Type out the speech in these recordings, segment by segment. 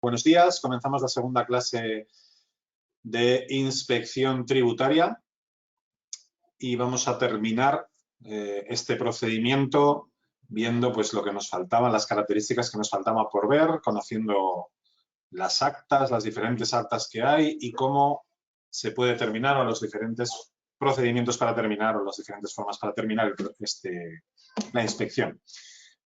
Buenos días, comenzamos la segunda clase de inspección tributaria y vamos a terminar este procedimiento viendo pues lo que nos faltaba, las características que nos faltaban por ver, conociendo las actas, las diferentes actas que hay y cómo se puede terminar o los diferentes procedimientos para terminar o las diferentes formas para terminar la inspección.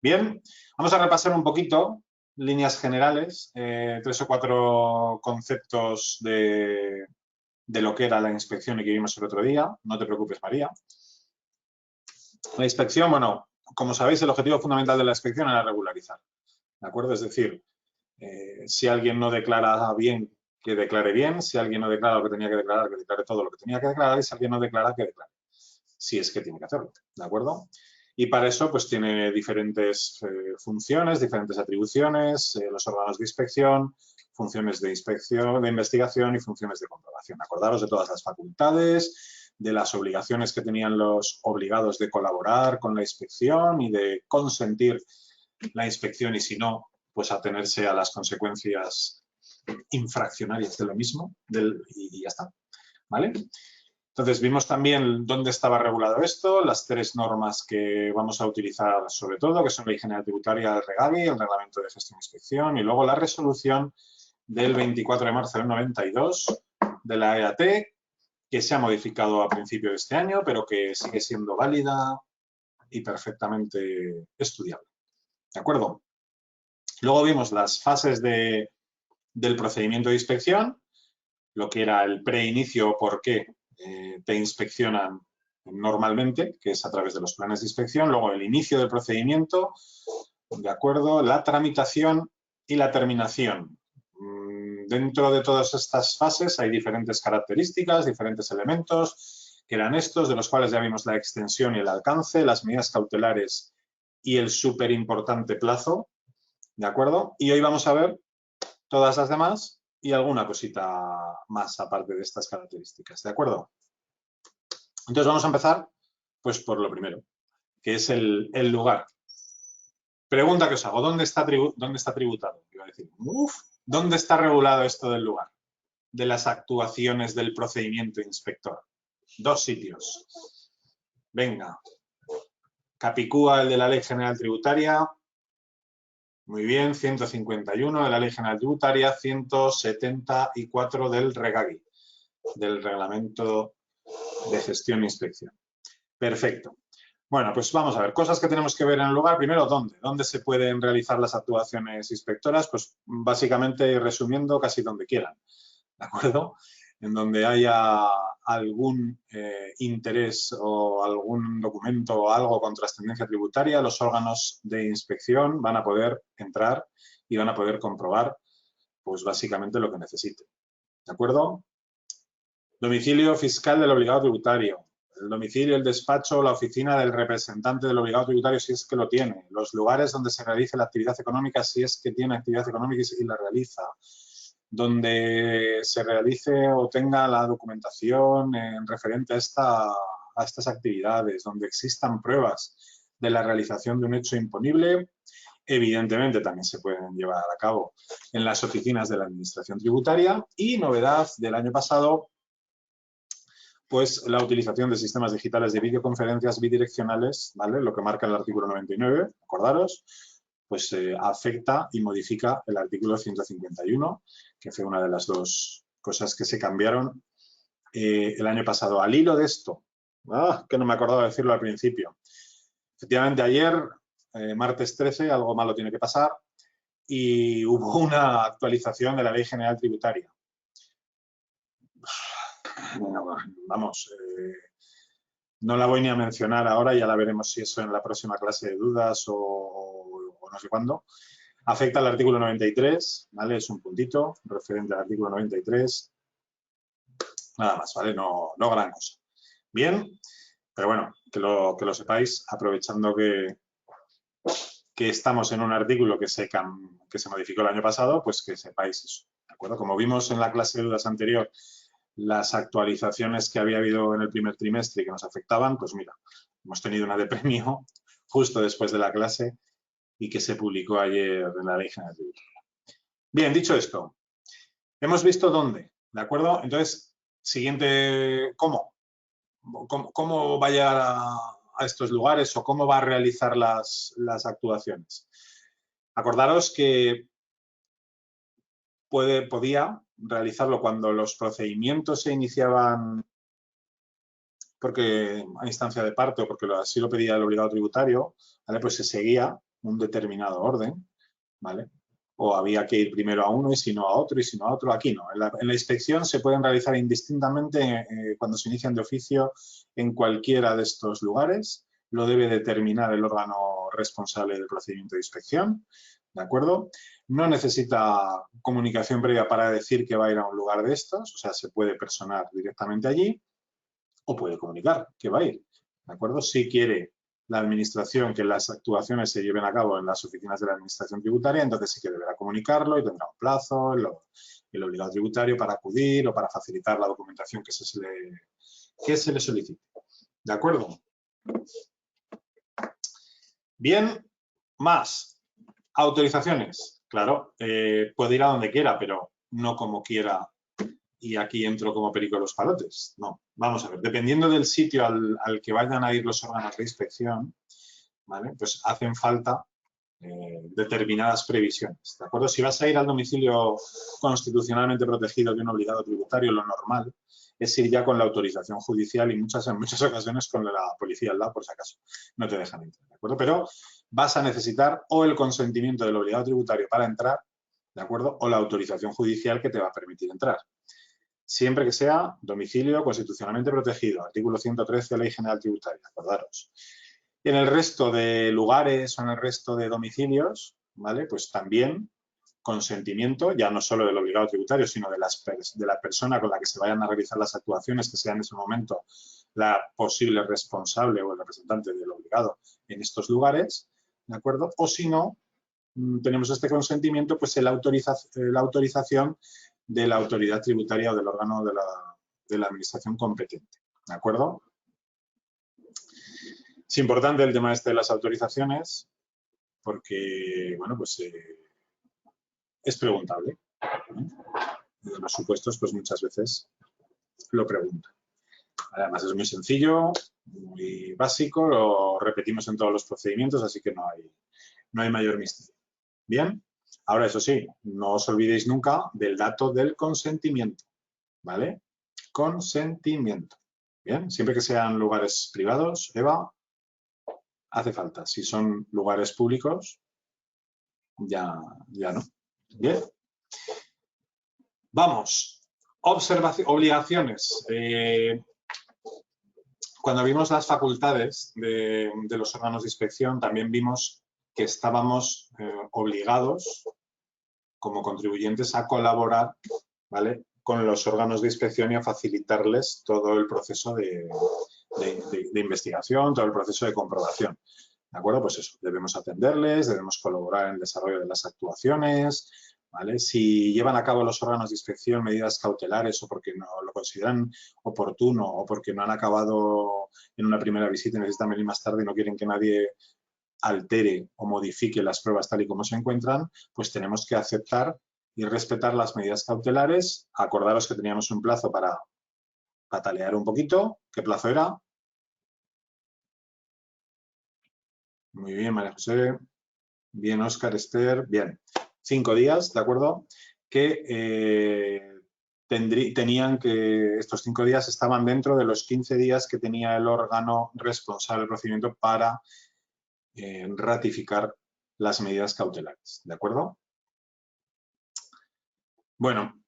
Bien, vamos a repasar un poquito líneas generales, 3 o 4 conceptos de lo que era la inspección y que vimos el otro día. No te preocupes, María. La inspección, bueno, como sabéis, el objetivo fundamental de la inspección era regularizar, ¿de acuerdo? Es decir, si alguien no declara bien, que declare bien. Si alguien no declara lo que tenía que declarar, que declare todo lo que tenía que declarar. Y si alguien no declara, que declare, si es que tiene que hacerlo, ¿de acuerdo? Y para eso, pues tiene diferentes funciones, diferentes atribuciones, los órganos de inspección, funciones de inspección, de investigación y funciones de comprobación. Acordaros de todas las facultades, de las obligaciones que tenían los obligados de colaborar con la inspección y de consentir la inspección y si no, pues atenerse a las consecuencias infraccionarias de lo mismo y ya está, ¿vale? Entonces, vimos también dónde estaba regulado esto, las 3 normas que vamos a utilizar sobre todo, que son la Ley General Tributaria, el REGABI, el Reglamento de Gestión e Inspección, y luego la resolución del 24 de marzo del 92 de la EAT, que se ha modificado a principio de este año, pero que sigue siendo válida y perfectamente estudiable. ¿De acuerdo? Luego vimos las fases del procedimiento de inspección, lo que era el preinicio o por qué te inspeccionan normalmente, que es a través de los planes de inspección, luego el inicio del procedimiento, ¿de acuerdo? La tramitación y la terminación. Dentro de todas estas fases hay diferentes características, diferentes elementos, que eran estos, de los cuales ya vimos la extensión y el alcance, las medidas cautelares y el súper importante plazo, ¿de acuerdo? Y hoy vamos a ver todas las demás y alguna cosita más aparte de estas características, ¿de acuerdo? Entonces vamos a empezar pues por lo primero, que es el lugar. Pregunta que os hago, ¿dónde está tributado? Iba a decir, ¿dónde está regulado esto del lugar? De las actuaciones del procedimiento inspector. 2 sitios. Venga. Capicúa, el de la Ley General Tributaria. Muy bien, 151 de la Ley General Tributaria, 174 del REGABI, del Reglamento de Gestión e Inspección. Perfecto. Bueno, pues vamos a ver, cosas que tenemos que ver en el lugar. Primero, ¿dónde? ¿Dónde se pueden realizar las actuaciones inspectoras? Pues básicamente y resumiendo, casi donde quieran, ¿de acuerdo? En donde haya algún interés o algún documento o algo con trascendencia tributaria, los órganos de inspección van a poder entrar y van a poder comprobar, pues básicamente lo que necesiten, ¿de acuerdo? Domicilio fiscal del obligado tributario. El domicilio, el despacho o la oficina del representante del obligado tributario si es que lo tiene. Los lugares donde se realice la actividad económica si es que tiene actividad económica y la realiza. Donde se realice o tenga la documentación referente a estas actividades. Donde existan pruebas de la realización de un hecho imponible. Evidentemente también se pueden llevar a cabo en las oficinas de la Administración Tributaria. Y novedad del año pasado, pues la utilización de sistemas digitales de videoconferencias bidireccionales, ¿vale? Lo que marca el artículo 99, acordaros, pues afecta y modifica el artículo 151, que fue una de las 2 cosas que se cambiaron el año pasado. Al hilo de esto, que no me acordaba de decirlo al principio, efectivamente ayer, martes 13, algo malo tiene que pasar y hubo una actualización de la Ley General Tributaria. Bueno, vamos, no la voy ni a mencionar ahora, ya la veremos si eso en la próxima clase de dudas o no sé cuándo. Afecta al artículo 93, ¿vale? Es un puntito referente al artículo 93. Nada más, ¿vale? No gran cosa. Bien, pero bueno, que lo sepáis, aprovechando que estamos en un artículo que se modificó el año pasado, pues que sepáis eso, ¿de acuerdo? Como vimos en la clase de dudas anterior, las actualizaciones que había habido en el primer trimestre y que nos afectaban, pues mira, hemos tenido una de premio justo después de la clase y que se publicó ayer en la Ley General Tributaria. Bien, dicho esto, hemos visto dónde, ¿de acuerdo? Entonces, siguiente, ¿cómo? ¿Cómo va a llegar a estos lugares o cómo va a realizar las actuaciones? Acordaros que podía realizarlo cuando los procedimientos se iniciaban porque a instancia de parte o porque así lo pedía el obligado tributario, ¿vale? Pues se seguía un determinado orden, ¿vale? O había que ir primero a uno y si no a otro y si no a otro. Aquí no. En la inspección se pueden realizar indistintamente cuando se inician de oficio en cualquiera de estos lugares. Lo debe determinar el órgano responsable del procedimiento de inspección, ¿de acuerdo? No necesita comunicación previa para decir que va a ir a un lugar de estos, o sea, se puede personar directamente allí o puede comunicar que va a ir, ¿de acuerdo? Si quiere la administración que las actuaciones se lleven a cabo en las oficinas de la administración tributaria, entonces sí que deberá comunicarlo y tendrá un plazo, el obligado tributario para acudir o para facilitar la documentación que se le solicite. ¿De acuerdo? Bien, más. Autorizaciones. Claro, puede ir a donde quiera, pero no como quiera y aquí entro como perico de los palotes. No, vamos a ver, dependiendo del sitio al que vayan a ir los órganos de inspección, ¿vale? Pues hacen falta determinadas previsiones, ¿de acuerdo? Si vas a ir al domicilio constitucionalmente protegido de un obligado tributario, lo normal es ir ya con la autorización judicial y en muchas ocasiones con la policía al lado, por si acaso no te dejan entrar, ¿de acuerdo? Pero vas a necesitar o el consentimiento del obligado tributario para entrar, ¿de acuerdo? O la autorización judicial que te va a permitir entrar. Siempre que sea domicilio constitucionalmente protegido, artículo 113 de la Ley General Tributaria, acordaros. Y en el resto de lugares o en el resto de domicilios, ¿vale? Pues también consentimiento, ya no solo del obligado tributario, sino de la persona con la que se vayan a realizar las actuaciones, que sea en ese momento la posible responsable o el representante del obligado en estos lugares, ¿de acuerdo? O si no, tenemos este consentimiento, pues la autorización de la autoridad tributaria o del órgano de la administración competente, ¿de acuerdo? Es importante el tema este de las autorizaciones porque, bueno, pues es preguntable, ¿no? Y en los supuestos, pues muchas veces lo preguntan. Además es muy sencillo, muy básico, lo repetimos en todos los procedimientos, así que no hay mayor misterio. Bien, ahora eso sí, no os olvidéis nunca del dato del consentimiento, ¿vale? Consentimiento. Bien, siempre que sean lugares privados, Eva, hace falta. Si son lugares públicos, ya no. Bien. Vamos. Obligaciones. Cuando vimos las facultades de los órganos de inspección, también vimos que estábamos obligados como contribuyentes a colaborar, ¿vale?, con los órganos de inspección y a facilitarles todo el proceso de investigación, todo el proceso de comprobación. ¿De acuerdo? Pues eso, debemos atenderles, debemos colaborar en el desarrollo de las actuaciones, ¿vale? Si llevan a cabo los órganos de inspección medidas cautelares o porque no lo consideran oportuno o porque no han acabado en una primera visita y necesitan venir más tarde y no quieren que nadie altere o modifique las pruebas tal y como se encuentran, pues tenemos que aceptar y respetar las medidas cautelares. Acordaros que teníamos un plazo para patalear un poquito. ¿Qué plazo era? Muy bien, María José. Bien, Óscar, Esther. Bien. 5 días, ¿de acuerdo? Que tenían que, estos 5 días estaban dentro de los 15 días que tenía el órgano responsable del procedimiento para ratificar las medidas cautelares, ¿de acuerdo? Bueno,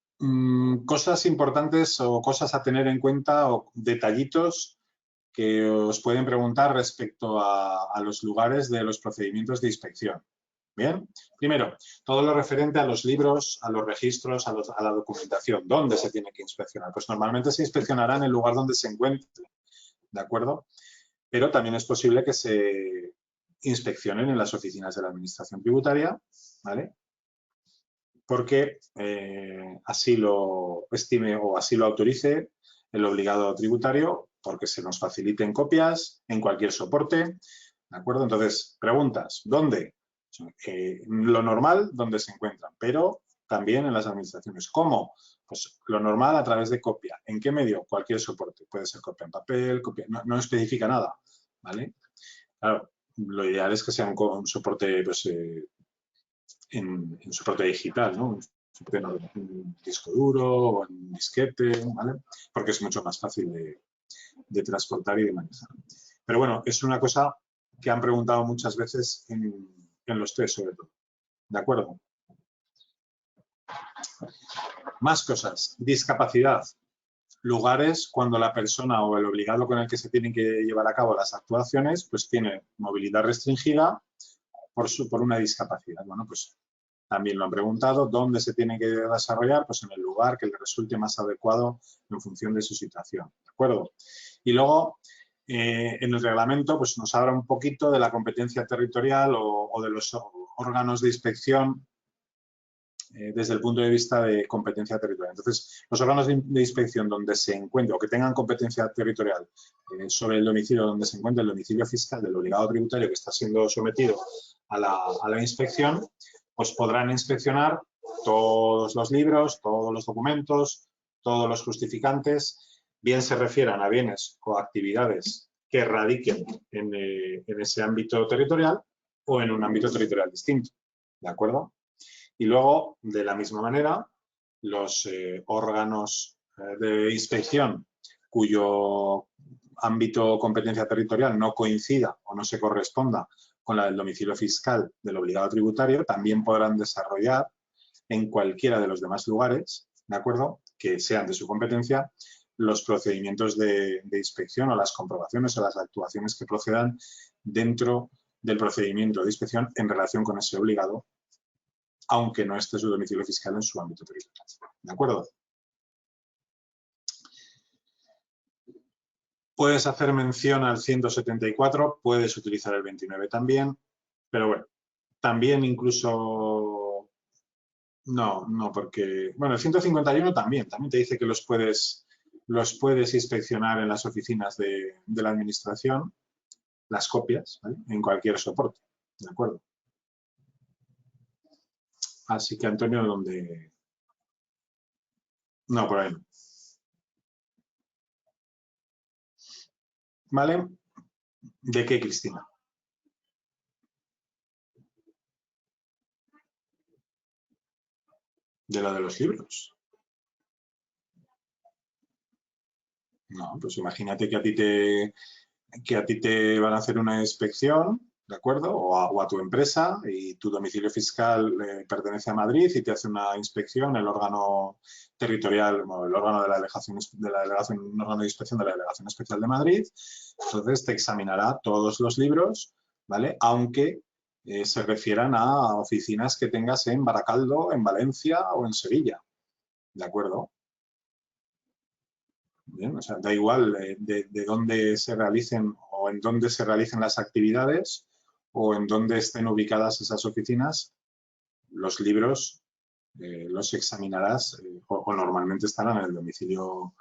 cosas importantes o cosas a tener en cuenta o detallitos que os pueden preguntar respecto a los lugares de los procedimientos de inspección. Bien, primero, todo lo referente a los libros, a los registros, a la documentación. ¿Dónde se tiene que inspeccionar? Pues normalmente se inspeccionará en el lugar donde se encuentre, ¿de acuerdo? Pero también es posible que se inspeccionen en las oficinas de la Administración Tributaria, ¿vale? Porque así lo estime o así lo autorice el obligado tributario, porque se nos faciliten copias en cualquier soporte, ¿de acuerdo? Entonces, preguntas, ¿dónde? Lo normal, donde se encuentran, pero también en las administraciones. ¿Cómo? Pues lo normal a través de copia. ¿En qué medio? Cualquier soporte. Puede ser copia en papel, copia, no especifica nada, ¿vale? Claro, lo ideal es que sea un soporte, pues, en soporte digital, ¿no? En un disco duro o en un disquete, ¿vale? Porque es mucho más fácil de transportar y de manejar. Pero bueno, es una cosa que han preguntado muchas veces en los test, sobre todo. ¿De acuerdo? Más cosas. Discapacidad. Lugares cuando la persona o el obligado con el que se tienen que llevar a cabo las actuaciones, pues tiene movilidad restringida por una discapacidad. Bueno, pues también lo han preguntado. ¿Dónde se tiene que desarrollar? Pues en el lugar que le resulte más adecuado en función de su situación. ¿De acuerdo? Y luego, en el reglamento, pues nos habla un poquito de la competencia territorial o de los órganos de inspección desde el punto de vista de competencia territorial. Entonces, los órganos de inspección donde se encuentre o que tengan competencia territorial sobre el domicilio donde se encuentre el domicilio fiscal del obligado tributario que está siendo sometido a la inspección, pues podrán inspeccionar todos los libros, todos los documentos, todos los justificantes, bien se refieran a bienes o actividades que radiquen en ese ámbito territorial o en un ámbito territorial distinto. ¿De acuerdo? Y luego, de la misma manera, los órganos de inspección cuyo ámbito o competencia territorial no coincida o no se corresponda con la del domicilio fiscal del obligado tributario, también podrán desarrollar en cualquiera de los demás lugares, ¿de acuerdo?, que sean de su competencia, los procedimientos de inspección o las comprobaciones o las actuaciones que procedan dentro del procedimiento de inspección en relación con ese obligado, aunque no esté su domicilio fiscal en su ámbito territorial. ¿De acuerdo? Puedes hacer mención al 174, puedes utilizar el 29 también, pero bueno, también incluso... No, porque... Bueno, el 151 también te dice que los puedes inspeccionar en las oficinas de la administración, las copias, ¿vale?, en cualquier soporte. ¿De acuerdo? Así que, Antonio, ¿dónde...? No, por ahí no. ¿Vale? ¿De qué, Cristina? De la de los libros. No, pues imagínate que a ti te van a hacer una inspección, ¿de acuerdo? O a tu empresa y tu domicilio fiscal pertenece a Madrid y te hace una inspección el órgano territorial, o el órgano de la delegación, un órgano de inspección de la Delegación Especial de Madrid. Entonces te examinará todos los libros, ¿vale? Aunque se refieran a oficinas que tengas en Baracaldo, en Valencia o en Sevilla, ¿de acuerdo? Bien, o sea, da igual de dónde se realicen o en dónde se realicen las actividades o en dónde estén ubicadas esas oficinas, los libros los examinarás o normalmente estarán en el domicilio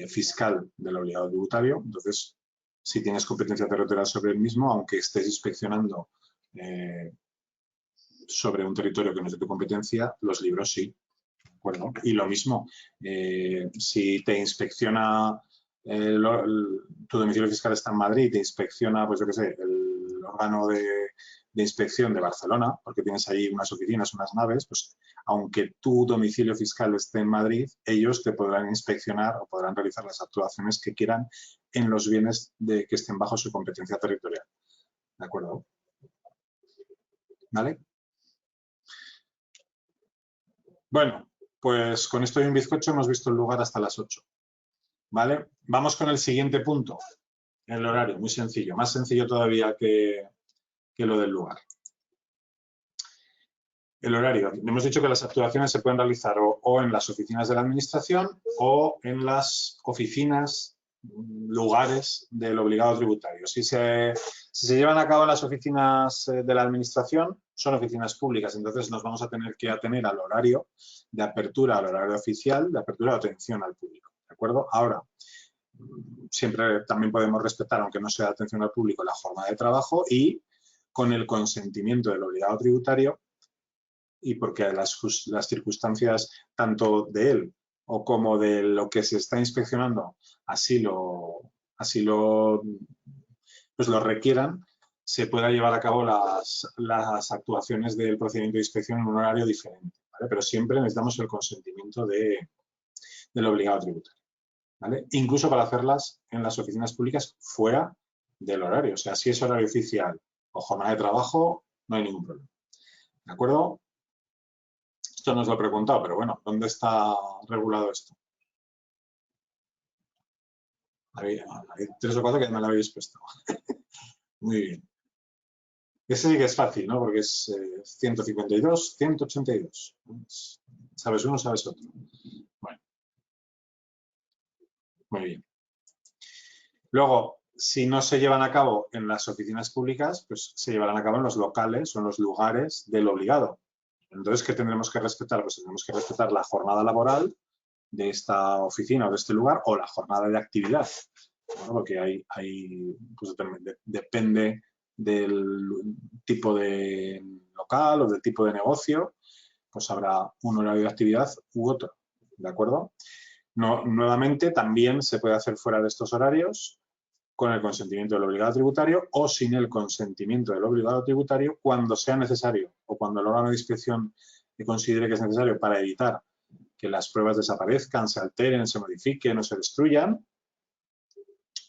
fiscal del obligado tributario. Entonces, si tienes competencia territorial sobre el mismo, aunque estés inspeccionando sobre un territorio que no es de tu competencia, los libros sí. ¿De acuerdo? Y lo mismo, si te inspecciona, tu domicilio fiscal está en Madrid, te inspecciona, pues yo qué sé, el órgano de inspección de Barcelona, porque tienes ahí unas oficinas, unas naves, pues aunque tu domicilio fiscal esté en Madrid, ellos te podrán inspeccionar o podrán realizar las actuaciones que quieran en los bienes que estén bajo su competencia territorial. ¿De acuerdo? ¿Vale? Bueno, pues con esto y un bizcocho hemos visto el lugar hasta las 8. ¿Vale? Vamos con el siguiente punto, el horario, muy sencillo, más sencillo todavía que lo del lugar. El horario, hemos dicho que las actuaciones se pueden realizar o en las oficinas de la administración o en las oficinas, lugares del obligado tributario. Si se llevan a cabo en las oficinas de la administración, son oficinas públicas, entonces nos vamos a tener que atener al horario de apertura, al horario oficial, de apertura de atención al público. ¿De acuerdo? Ahora, siempre también podemos respetar, aunque no sea atención al público, la jornada de trabajo y con el consentimiento del obligado tributario y porque las circunstancias tanto de él o como de lo que se está inspeccionando así lo requieran, se pueda llevar a cabo las actuaciones del procedimiento de inspección en un horario diferente, ¿vale? Pero siempre necesitamos el consentimiento del obligado tributario, ¿vale? Incluso para hacerlas en las oficinas públicas fuera del horario. O sea, si es horario oficial o jornada de trabajo, no hay ningún problema. ¿De acuerdo? Esto no os lo he preguntado, pero bueno, ¿dónde está regulado esto? Hay 3 o 4 que me lo habéis puesto. Muy bien. Ese sí que es fácil, ¿no? Porque es 152, 182. Sabes uno, sabes otro. Bueno. Muy bien. Luego, si no se llevan a cabo en las oficinas públicas, pues se llevarán a cabo en los locales o en los lugares del obligado. Entonces, ¿qué tendremos que respetar? Pues tendremos que respetar la jornada laboral de esta oficina o de este lugar o la jornada de actividad. Bueno, porque pues depende del tipo de local o del tipo de negocio, pues habrá un horario de actividad u otro, ¿de acuerdo? No, nuevamente, también se puede hacer fuera de estos horarios con el consentimiento del obligado tributario o sin el consentimiento del obligado tributario cuando sea necesario o cuando el órgano de inspección considere que es necesario para evitar que las pruebas desaparezcan, se alteren, se modifiquen o se destruyan,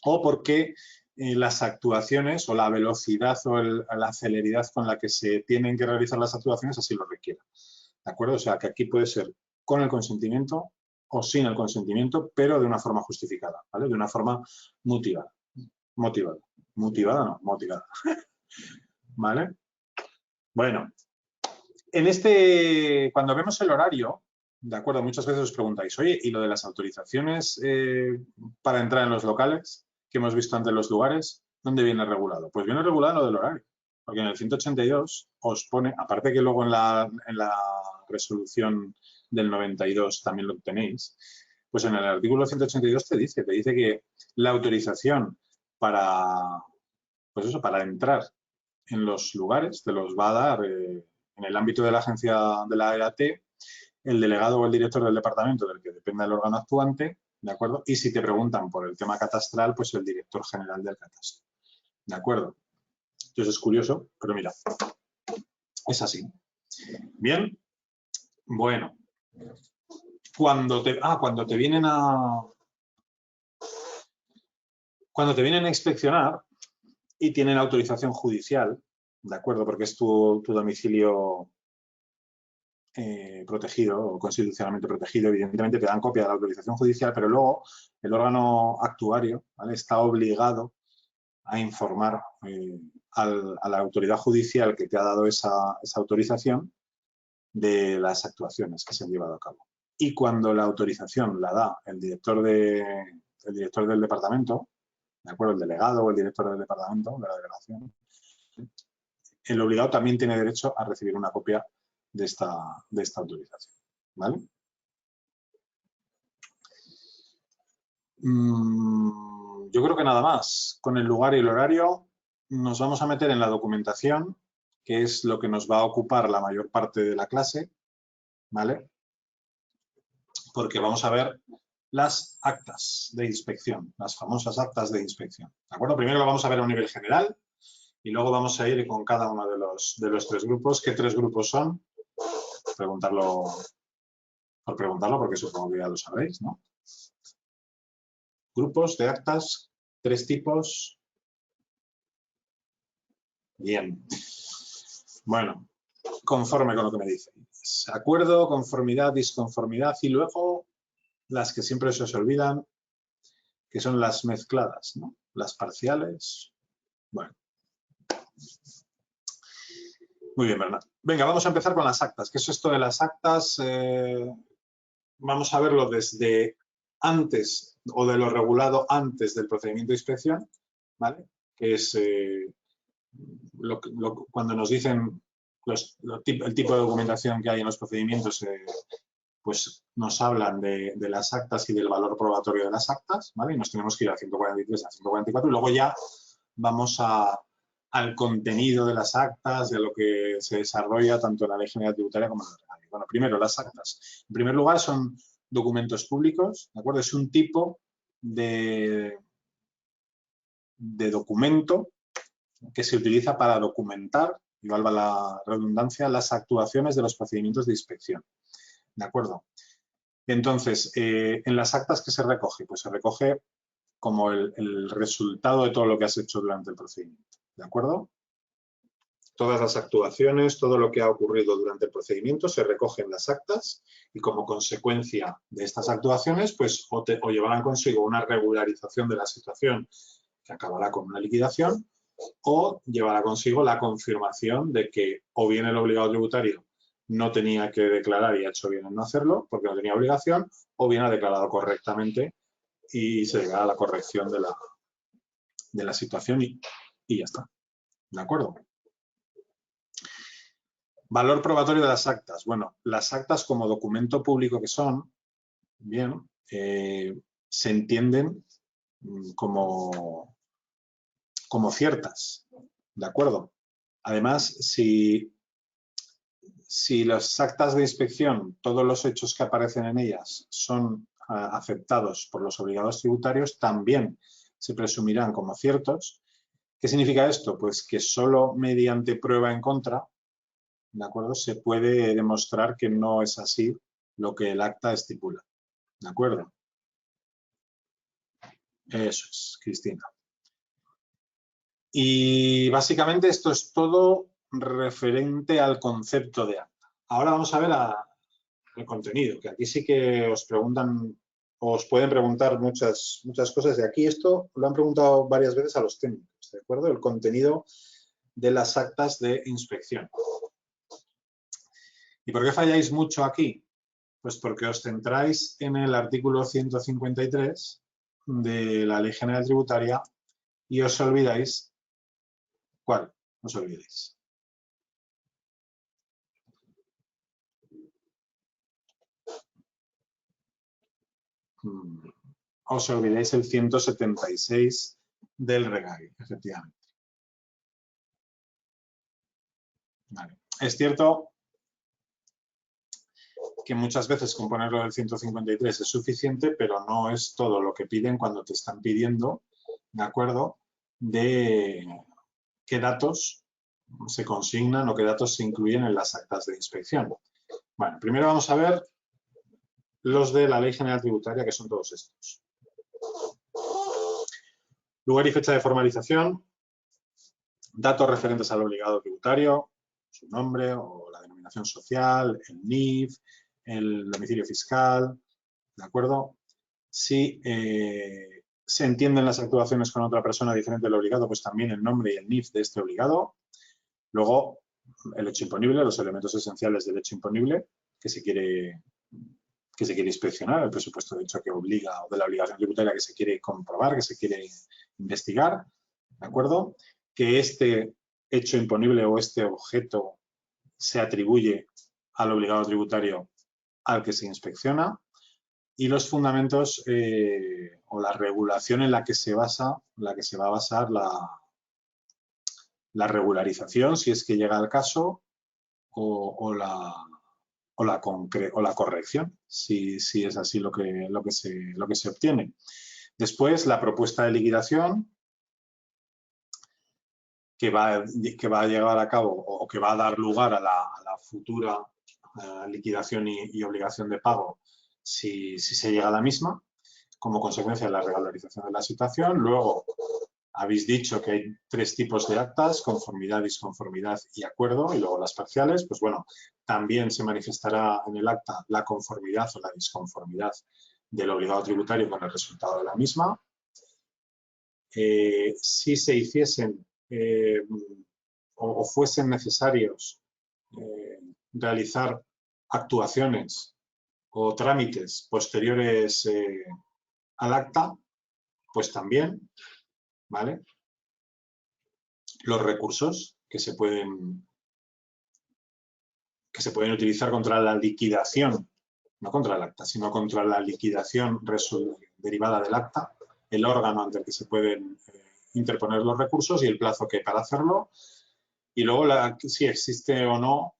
o porque las actuaciones o la velocidad o la celeridad con la que se tienen que realizar las actuaciones así lo requiera. ¿De acuerdo? O sea, que aquí puede ser con el consentimiento o sin el consentimiento, pero de una forma justificada, ¿vale? De una forma motivada. Motivada no, motivada. ¿Vale? Bueno, cuando vemos el horario, de acuerdo, muchas veces os preguntáis, oye, ¿y lo de las autorizaciones para entrar en los locales que hemos visto antes en los lugares, dónde viene regulado? Pues viene regulado lo del horario, porque en el 182 os pone, aparte que luego en la resolución del 92 también lo tenéis, pues en el artículo 182 te dice que la autorización para entrar en los lugares te los va a dar en el ámbito de la agencia de la EAT el delegado o el director del departamento del que dependa el órgano actuante, ¿de acuerdo? Y si te preguntan por el tema catastral, pues el director general del catastro, ¿de acuerdo? Entonces es curioso, pero mira, es así. Bien, bueno, cuando te vienen a inspeccionar y tienen autorización judicial, ¿de acuerdo? Porque es tu domicilio protegido o constitucionalmente protegido, evidentemente te dan copia de la autorización judicial, pero luego el órgano actuario, ¿vale?, está obligado a informar a la autoridad judicial que te ha dado esa autorización de las actuaciones que se han llevado a cabo. Y cuando la autorización la da el director del departamento, ¿de acuerdo?, el delegado o el director del departamento, de la delegación, el obligado también tiene derecho a recibir una copia de esta autorización, ¿vale? Yo creo que nada más. Con el lugar y el horario nos vamos a meter en la documentación, que es lo que nos va a ocupar la mayor parte de la clase, ¿vale? Porque vamos a ver las actas de inspección, las famosas actas de inspección, ¿de acuerdo? Primero lo vamos a ver a un nivel general y luego vamos a ir con cada uno de los 3 grupos. ¿Qué 3 grupos son? Por preguntarlo, porque supongo que ya lo sabéis, ¿no? Grupos de actas, 3 tipos. Bien. Bueno, conforme con lo que me dices. Acuerdo, conformidad, disconformidad y luego las que siempre se os olvidan, que son las mezcladas, ¿no? Las parciales. Bueno. Muy bien, Bernat. Venga, vamos a empezar con las actas. ¿Qué es esto de las actas? Vamos a verlo desde antes o de lo regulado antes del procedimiento de inspección, ¿vale? Que es cuando nos dicen el tipo de documentación que hay en los procedimientos, pues nos hablan de las actas y del valor probatorio de las actas, ¿vale? Y nos tenemos que ir a 143, a 144 y luego ya vamos a al contenido de las actas, de lo que se desarrolla tanto en la Ley General Tributaria como en el regario. Bueno, primero, las actas. En primer lugar, son documentos públicos, ¿de acuerdo? Es un tipo de documento que se utiliza para documentar, y valga la redundancia, las actuaciones de los procedimientos de inspección, ¿de acuerdo? Entonces, en las actas, ¿qué se recoge? Pues se recoge como el resultado de todo lo que has hecho durante el procedimiento, ¿de acuerdo? Todas las actuaciones, todo lo que ha ocurrido durante el procedimiento se recoge en las actas y como consecuencia de estas actuaciones, pues o llevarán consigo una regularización de la situación que acabará con una liquidación o llevará consigo la confirmación de que o bien el obligado tributario no tenía que declarar y ha hecho bien en no hacerlo porque no tenía obligación, o bien ha declarado correctamente y se llegará a la corrección de la situación y ya está. ¿De acuerdo? Valor probatorio de las actas. Bueno, las actas como documento público que son, bien, se entienden como ciertas, ¿de acuerdo? Además, si las actas de inspección, todos los hechos que aparecen en ellas son aceptados por los obligados tributarios, también se presumirán como ciertos. ¿Qué significa esto? Pues que solo mediante prueba en contra, ¿de acuerdo?, se puede demostrar que no es así lo que el acta estipula. ¿De acuerdo? Eso es, Cristina. Y básicamente esto es todo referente al concepto de acta. Ahora vamos a ver el contenido, que aquí sí que os preguntan, os pueden preguntar muchas cosas de aquí. Esto lo han preguntado varias veces a los técnicos, ¿de acuerdo? El contenido de las actas de inspección. ¿Y por qué falláis mucho aquí? Pues porque os centráis en el artículo 153 de la Ley General Tributaria y os olvidáis. ¿Cuál? Os olvidéis. Os olvidéis el 176 del regario, efectivamente. Vale. Es cierto que muchas veces con ponerlo del 153 es suficiente, pero no es todo lo que piden cuando te están pidiendo, ¿de acuerdo?, de qué datos se consignan o qué datos se incluyen en las actas de inspección. Bueno, primero vamos a ver los de la Ley General Tributaria, que son todos estos. Lugar y fecha de formalización, datos referentes al obligado tributario, su nombre o la denominación social, el NIF, el domicilio fiscal, ¿de acuerdo? Si se entienden las actuaciones con otra persona diferente del obligado, pues también el nombre y el NIF de este obligado. Luego, el hecho imponible, los elementos esenciales del hecho imponible que se quiere inspeccionar, el presupuesto de hecho que obliga o de la obligación tributaria que se quiere comprobar, que se quiere investigar, ¿de acuerdo? Que este hecho imponible o este objeto se atribuye al obligado tributario al que se inspecciona y los fundamentos o la regulación en la que se va a basar la regularización, si es que llega al caso, o la corrección, si es así lo que se obtiene. Después, la propuesta de liquidación que va a llevar a cabo o que va a dar lugar a la futura liquidación y obligación de pago si se llega a la misma, como consecuencia de la regularización de la situación. Luego, habéis dicho que hay 3 tipos de actas: conformidad, disconformidad y acuerdo, y luego las parciales. Pues bueno, también se manifestará en el acta la conformidad o la disconformidad del obligado tributario con el resultado de la misma. Si se hiciesen o fuesen necesarios realizar actuaciones o trámites posteriores al acta, pues también, ¿vale? Los recursos que se pueden utilizar contra la liquidación, no contra el acta, sino contra la liquidación derivada del acta, el órgano ante el que se pueden interponer los recursos y el plazo que hay para hacerlo. Y luego si existe o no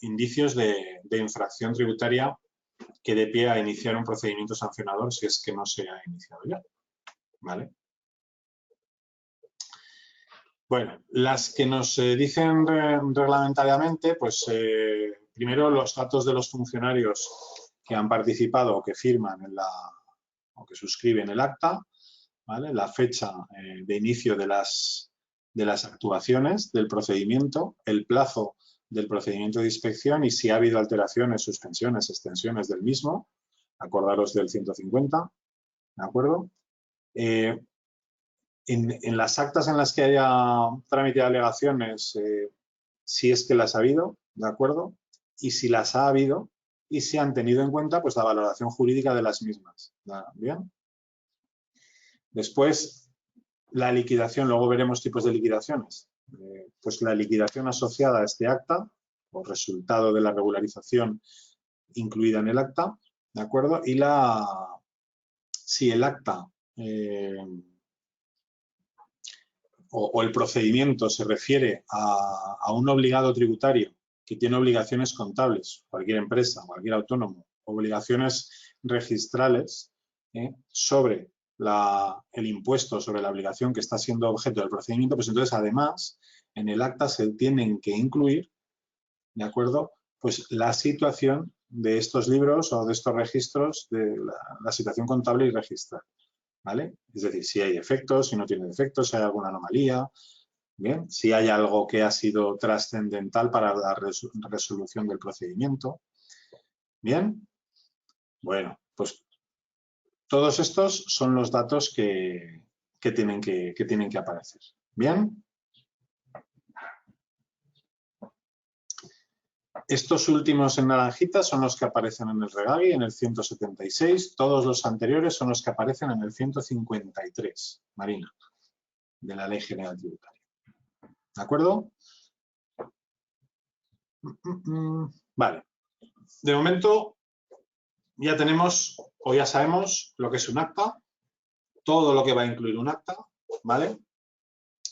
indicios de infracción tributaria que dé pie a iniciar un procedimiento sancionador si es que no se ha iniciado ya. ¿Vale? Bueno, las que nos dicen reglamentariamente, pues primero los datos de los funcionarios que han participado o que firman o que suscriben el acta, ¿vale? La fecha de inicio de las actuaciones del procedimiento, el plazo del procedimiento de inspección y si ha habido alteraciones, suspensiones, extensiones del mismo, acordaros del 150, ¿de acuerdo? En las actas en las que haya trámite de alegaciones, si es que las ha habido, ¿de acuerdo? Y si las ha habido y si han tenido en cuenta pues la valoración jurídica de las mismas. ¿Bien? Después, la liquidación, luego veremos tipos de liquidaciones. Pues la liquidación asociada a este acta o resultado de la regularización incluida en el acta, ¿de acuerdo? Y si el acta o el procedimiento se refiere a un obligado tributario que tiene obligaciones contables, cualquier empresa, cualquier autónomo, obligaciones registrales sobre el impuesto sobre la obligación que está siendo objeto del procedimiento, pues entonces además en el acta se tienen que incluir, ¿de acuerdo? Pues la situación de estos libros o de estos registros, de la situación contable y registral. ¿Vale? Es decir, si hay defectos, si no tiene defectos, si hay alguna anomalía, ¿bien? Si hay algo que ha sido trascendental para la resolución del procedimiento. ¿Bien? Bueno, pues todos estos son los datos que tienen que aparecer. ¿Bien? Estos últimos en naranjita son los que aparecen en el Regagi, en el 176. Todos los anteriores son los que aparecen en el 153, Marina, de la Ley General Tributaria. ¿De acuerdo? Vale. De momento ya tenemos o ya sabemos lo que es un acta, todo lo que va a incluir un acta, ¿vale?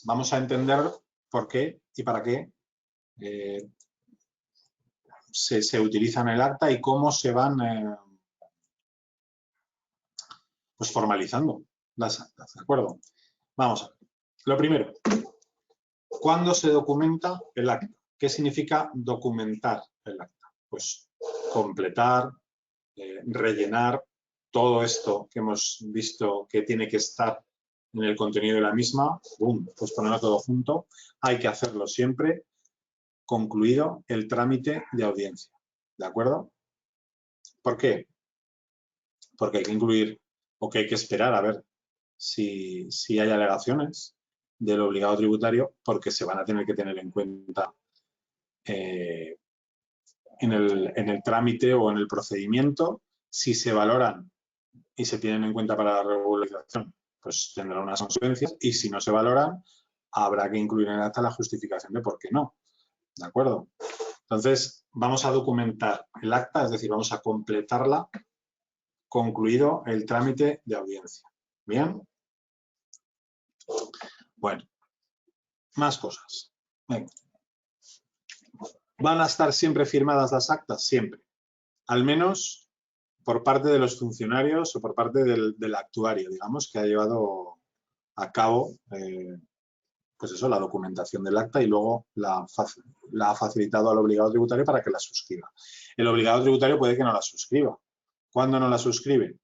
Vamos a entender por qué y para qué se utilizan el acta y cómo se van pues formalizando las actas, ¿de acuerdo? Vamos a ver. Lo primero, ¿cuándo se documenta el acta? ¿Qué significa documentar el acta? Pues completar, rellenar todo esto que hemos visto que tiene que estar en el contenido de la misma, pues ponerlo todo junto. Hay que hacerlo siempre concluido el trámite de audiencia. ¿De acuerdo? ¿Por qué? Porque hay que incluir o que hay que esperar a ver si hay alegaciones del obligado tributario, porque se van a tener que tener en cuenta en el trámite o en el procedimiento. Si se valoran y se tienen en cuenta para la regularización, pues tendrán unas consecuencias, y si no se valoran, habrá que incluir en el acta la justificación de por qué no. ¿De acuerdo? Entonces, vamos a documentar el acta, es decir, vamos a completarla concluido el trámite de audiencia. ¿Bien? Bueno, más cosas. Venga. ¿Van a estar siempre firmadas las actas? Siempre. Al menos por parte de los funcionarios o por parte del actuario, digamos, que ha llevado a cabo pues eso, la documentación del acta y luego la ha facilitado al obligado tributario para que la suscriba. El obligado tributario puede que no la suscriba. ¿Cuándo no la suscribe?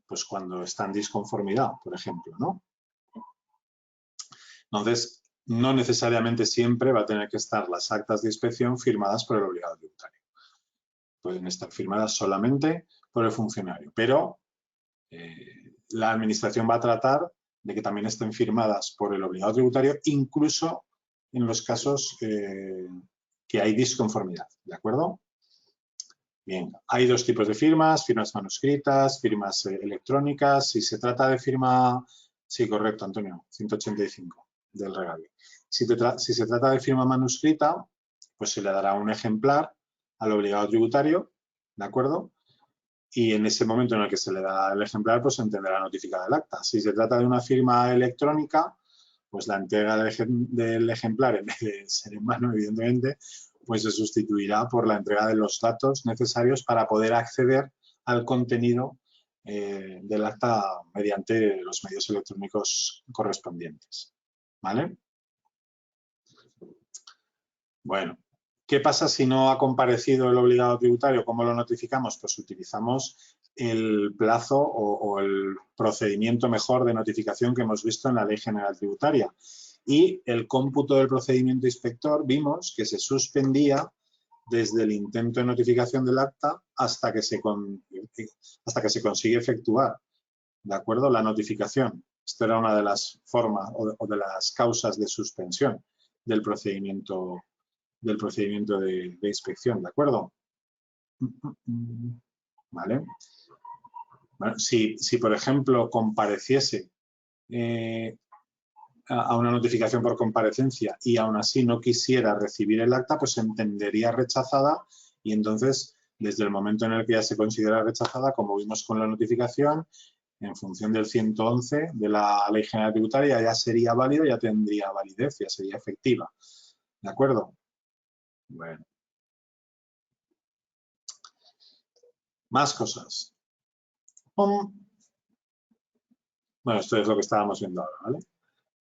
Pues cuando está en disconformidad, por ejemplo, ¿no? Entonces, no necesariamente siempre va a tener que estar las actas de inspección firmadas por el obligado tributario. Pueden estar firmadas solamente por el funcionario, pero la administración va a tratar de que también estén firmadas por el obligado tributario, incluso en los casos que hay disconformidad, ¿de acuerdo? Bien, hay dos tipos de firmas manuscritas, firmas electrónicas. Si se trata de firma, sí, correcto, Antonio, 185 del Regagi. Si se trata de firma manuscrita, pues se le dará un ejemplar al obligado tributario, ¿de acuerdo? y en ese momento en el que se le da el ejemplar, pues se entenderá notificada el acta. Si se trata de una firma electrónica, pues la entrega del ejemplar, en vez de ser en mano, evidentemente, pues se sustituirá por la entrega de los datos necesarios para poder acceder al contenido del acta mediante los medios electrónicos correspondientes. ¿Vale? Bueno, ¿qué pasa si no ha comparecido el obligado tributario? ¿Cómo lo notificamos? Pues utilizamos el plazo o el procedimiento mejor de notificación que hemos visto en la Ley General Tributaria. Y el cómputo del procedimiento inspector vimos que se suspendía desde el intento de notificación del acta hasta que se consigue efectuar, ¿de acuerdo?, la notificación. Esta era una de las formas o de las causas de suspensión del procedimiento de inspección, ¿de acuerdo? ¿Vale? Bueno, si, por ejemplo, compareciese a una notificación por comparecencia y aún así no quisiera recibir el acta, pues se entendería rechazada y entonces, desde el momento en el que ya se considera rechazada, como vimos con la notificación, en función del 111 de la Ley General Tributaria, ya sería válido, ya tendría validez, ya sería efectiva. ¿De acuerdo? Bueno. Más cosas. Bueno, esto es lo que estábamos viendo ahora, ¿vale?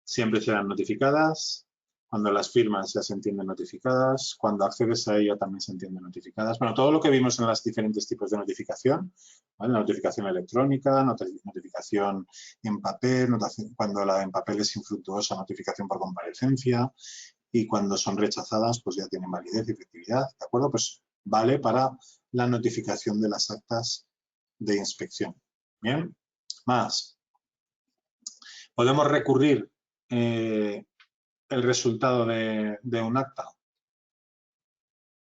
Siempre serán notificadas. Cuando las firmas ya se entienden notificadas. Cuando accedes a ello también se entienden notificadas. Bueno, todo lo que vimos en los diferentes tipos de notificación, ¿vale? Notificación electrónica, notificación en papel, cuando la en papel es infructuosa, notificación por comparecencia, y cuando son rechazadas, pues ya tienen validez y efectividad, ¿de acuerdo? Pues vale para la notificación de las actas de inspección. Bien, más. ¿Podemos recurrir el resultado de un acta?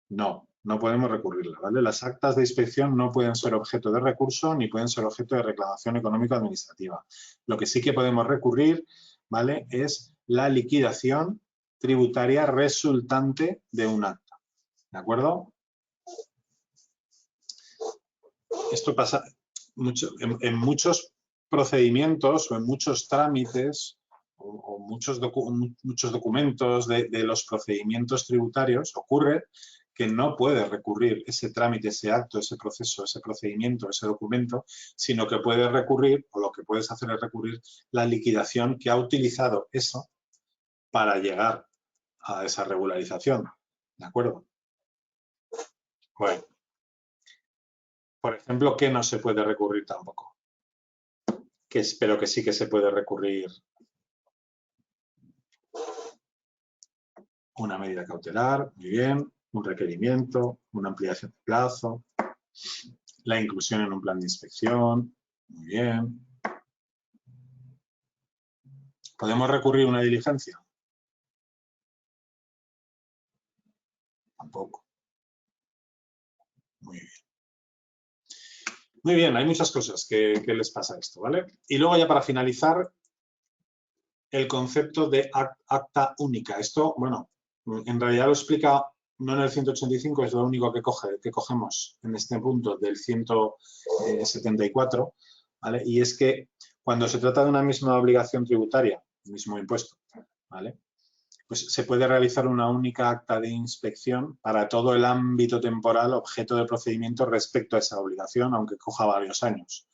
No, no podemos recurrirla, ¿vale? Las actas de inspección no pueden ser objeto de recurso ni pueden ser objeto de reclamación económico-administrativa. Lo que sí que podemos recurrir, ¿vale?, es la liquidación tributaria resultante de un acta, ¿de acuerdo? Esto pasa en muchos procedimientos o en muchos trámites o muchos documentos de los procedimientos tributarios. Ocurre que no puedes recurrir ese trámite, ese acto, ese proceso, ese procedimiento, ese documento, sino que puedes recurrir, o lo que puedes hacer es recurrir la liquidación que ha utilizado eso para llegar a esa regularización. ¿De acuerdo? Bueno. Por ejemplo, ¿qué no se puede recurrir tampoco? Que espero que sí que se puede recurrir una medida cautelar, muy bien, un requerimiento, una ampliación de plazo, la inclusión en un plan de inspección, muy bien. ¿Podemos recurrir una diligencia? Tampoco. Muy bien. Muy bien, hay muchas cosas que les pasa a esto, ¿vale? Y luego ya para finalizar, el concepto de acta única. Esto, bueno, en realidad lo explica no en el 185, es lo único que cogemos en este punto del 174, ¿vale? Y es que cuando se trata de una misma obligación tributaria, el mismo impuesto, ¿vale?, pues se puede realizar una única acta de inspección para todo el ámbito temporal objeto de procedimiento respecto a esa obligación, aunque coja varios años.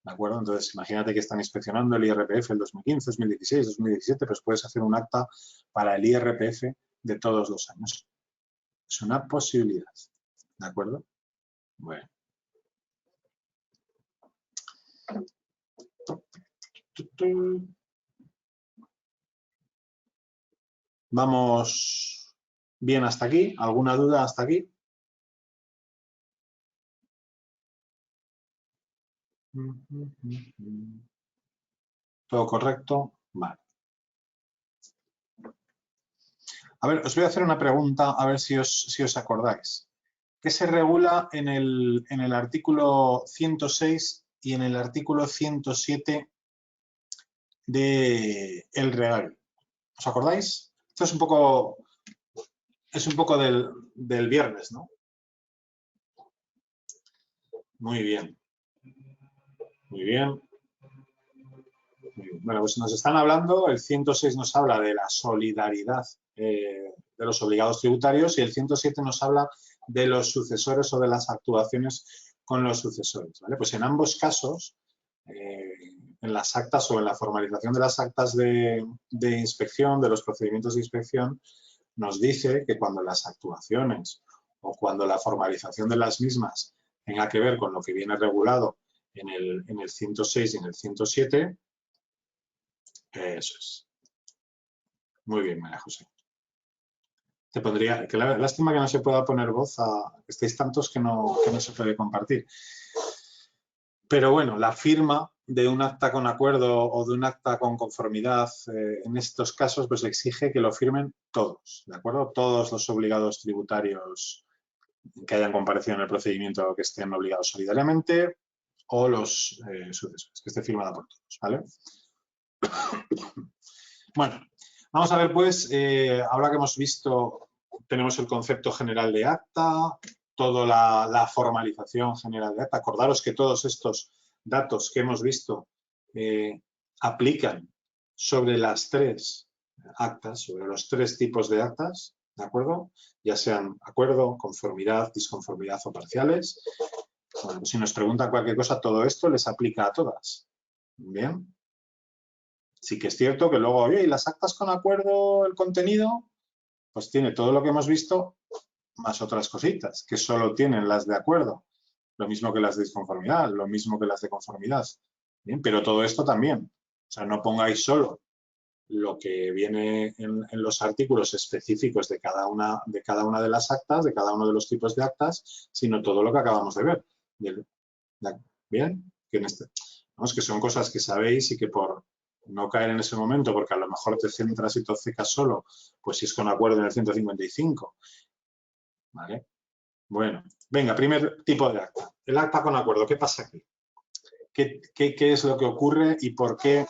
¿De acuerdo? Entonces, imagínate que están inspeccionando el IRPF el 2015, 2016, 2017, pues puedes hacer un acta para el IRPF de todos los años. Es una posibilidad. ¿De acuerdo? Bueno. Vamos bien hasta aquí. ¿Alguna duda hasta aquí? ¿Todo correcto? Vale. A ver, os voy a hacer una pregunta, a ver si os acordáis. ¿Qué se regula en el artículo 106 y en el artículo 107 del Real? ¿Os acordáis? Esto es un poco del viernes, ¿no? Muy bien. Muy bien. Bueno, pues nos están hablando, el 106 nos habla de la solidaridad de los obligados tributarios y el 107 nos habla de los sucesores o de las actuaciones con los sucesores, ¿vale? Pues en ambos casos, en las actas o en la formalización de las actas de inspección, de los procedimientos de inspección, nos dice que cuando las actuaciones o cuando la formalización de las mismas tenga que ver con lo que viene regulado en el 106 y en el 107, eso es. Muy bien, María José. Te pondría, que lástima que no se pueda poner voz, que estéis tantos que no se puede compartir. Pero bueno, la firma de un acta con acuerdo o de un acta con conformidad, en estos casos, pues exige que lo firmen todos, ¿de acuerdo? Todos los obligados tributarios que hayan comparecido en el procedimiento que estén obligados solidariamente o los sucesores, que esté firmada por todos, ¿vale? Bueno, vamos a ver pues, ahora que hemos visto, tenemos el concepto general de acta, toda la formalización general de acta. Acordaros que todos estos datos que hemos visto aplican sobre las tres actas, sobre los tres tipos de actas, ¿de acuerdo? Ya sean acuerdo, conformidad, disconformidad o parciales. Bueno, pues si nos preguntan cualquier cosa, todo esto les aplica a todas. Bien. Sí que es cierto que luego, oye, ¿y las actas con acuerdo, el contenido? Pues tiene todo lo que hemos visto, más otras cositas, que solo tienen las de acuerdo. Lo mismo que las de disconformidad, lo mismo que las de conformidad. Bien, pero todo esto también. O sea, no pongáis solo lo que viene en los artículos específicos de cada una de las actas, de cada uno de los tipos de actas, sino todo lo que acabamos de ver. Bien, vamos, que son cosas que sabéis y que por no caer en ese momento, porque a lo mejor te centras y te obcecas solo, pues si es con acuerdo en el 155. ¿Vale? Bueno, venga, primer tipo de acta. El acta con acuerdo, ¿qué pasa aquí? ¿Qué es lo que ocurre y por qué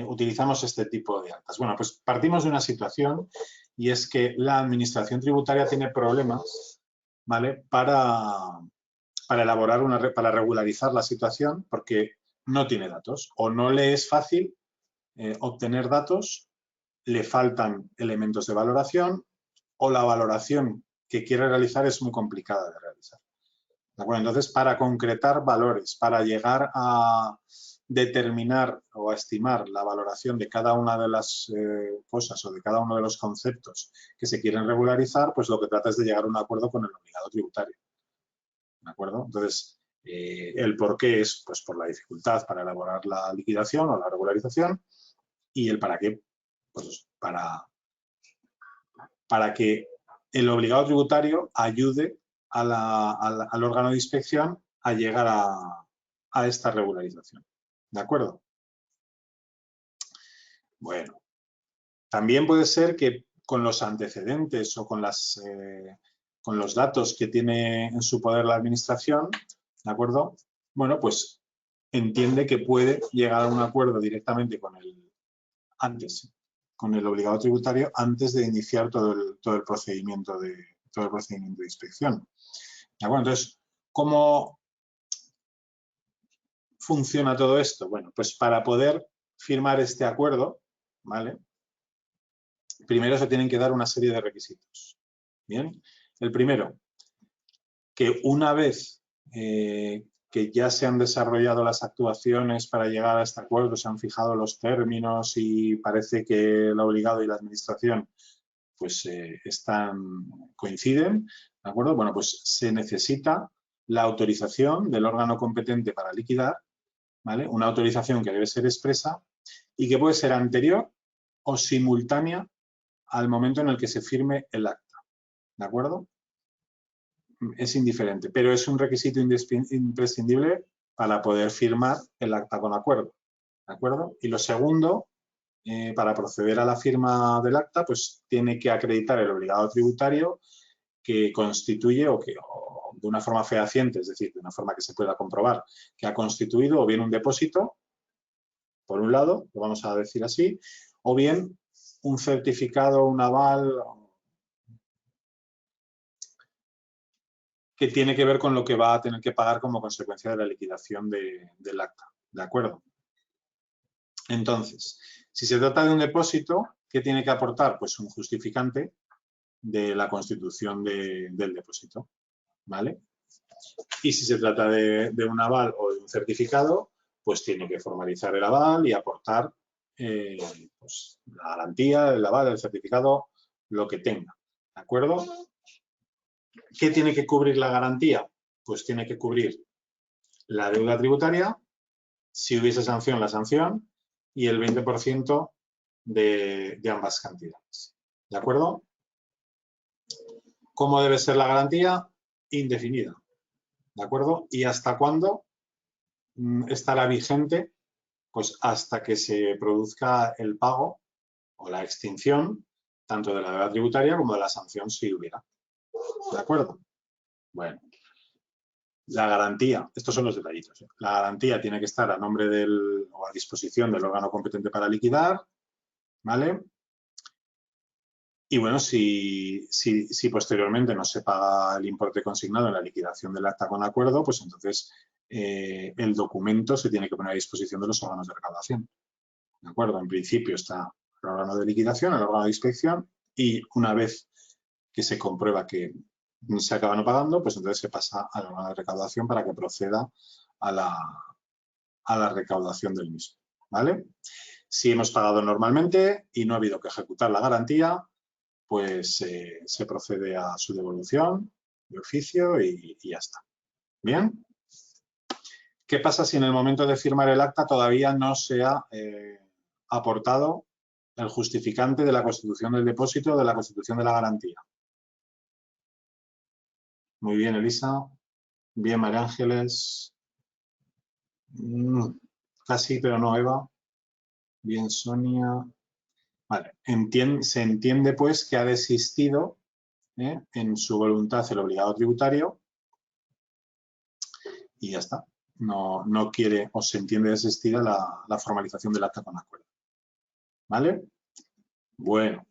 utilizamos este tipo de actas? Bueno, pues partimos de una situación y es que la administración tributaria tiene problemas, ¿vale? Para elaborar para regularizar la situación porque no tiene datos o no le es fácil obtener datos, le faltan elementos de valoración o la valoración que quiere realizar es muy complicada de realizar. ¿De acuerdo? Entonces, para concretar valores, para llegar a determinar o a estimar la valoración de cada una de las cosas o de cada uno de los conceptos que se quieren regularizar, pues lo que trata es de llegar a un acuerdo con el obligado tributario. ¿De acuerdo? Entonces, el por qué es pues por la dificultad para elaborar la liquidación o la regularización y el para qué, pues para que el obligado tributario ayude al órgano de inspección a llegar a esta regularización. ¿De acuerdo? Bueno, también puede ser que con los antecedentes o con los datos que tiene en su poder la administración, ¿de acuerdo? Bueno, pues entiende que puede llegar a un acuerdo directamente con el obligado tributario antes de iniciar todo el procedimiento de inspección. ¿De acuerdo? Entonces, ¿cómo funciona todo esto? Bueno, pues para poder firmar este acuerdo, ¿vale? Primero se tienen que dar una serie de requisitos. Bien, el primero, que una vez que ya se han desarrollado las actuaciones para llegar a este acuerdo, se han fijado los términos y parece que el obligado y la administración pues coinciden, ¿de acuerdo? Bueno, pues se necesita la autorización del órgano competente para liquidar, ¿vale? Una autorización que debe ser expresa y que puede ser anterior o simultánea al momento en el que se firme el acta, ¿de acuerdo? Es indiferente, pero es un requisito imprescindible para poder firmar el acta con acuerdo, ¿de acuerdo? Y lo segundo, para proceder a la firma del acta, pues tiene que acreditar el obligado tributario que constituye o de una forma fehaciente, es decir, de una forma que se pueda comprobar que ha constituido o bien un depósito, por un lado, lo vamos a decir así, o bien un certificado, un aval que tiene que ver con lo que va a tener que pagar como consecuencia de la liquidación del acta. ¿De acuerdo? Entonces, si se trata de un depósito, ¿qué tiene que aportar? Pues un justificante de la constitución del depósito. ¿Vale? Y si se trata de un aval o de un certificado, pues tiene que formalizar el aval y aportar pues, la garantía, el aval, el certificado, lo que tenga. ¿De acuerdo? ¿Qué tiene que cubrir la garantía? Pues tiene que cubrir la deuda tributaria, si hubiese sanción, la sanción, y el 20% de ambas cantidades. ¿De acuerdo? ¿Cómo debe ser la garantía? Indefinida. ¿De acuerdo? ¿Y hasta cuándo estará vigente? Pues hasta que se produzca el pago o la extinción tanto de la deuda tributaria como de la sanción si hubiera. ¿De acuerdo? Bueno, la garantía, estos son los detallitos. La garantía tiene que estar a nombre o a disposición del órgano competente para liquidar, ¿vale? Y bueno, si posteriormente no se paga el importe consignado en la liquidación del acta con acuerdo, pues entonces el documento se tiene que poner a disposición de los órganos de recaudación. ¿De acuerdo? En principio está el órgano de liquidación, el órgano de inspección, y una vez que se comprueba que se acaba no pagando, pues entonces se pasa al órgano de recaudación para que proceda a la recaudación del mismo. ¿Vale? Si hemos pagado normalmente y no ha habido que ejecutar la garantía, pues se procede a su devolución de oficio y ya está. ¿Bien? ¿Qué pasa si en el momento de firmar el acta todavía no se ha aportado el justificante de la constitución del depósito o de la constitución de la garantía? Muy bien, Elisa. Bien, María Ángeles. Casi, pero no, Eva. Bien, Sonia. Vale. Se entiende, pues, que ha desistido en su voluntad el obligado tributario y ya está. No quiere o se entiende desistida la formalización del acta con acuerdo. ¿Vale? Bueno.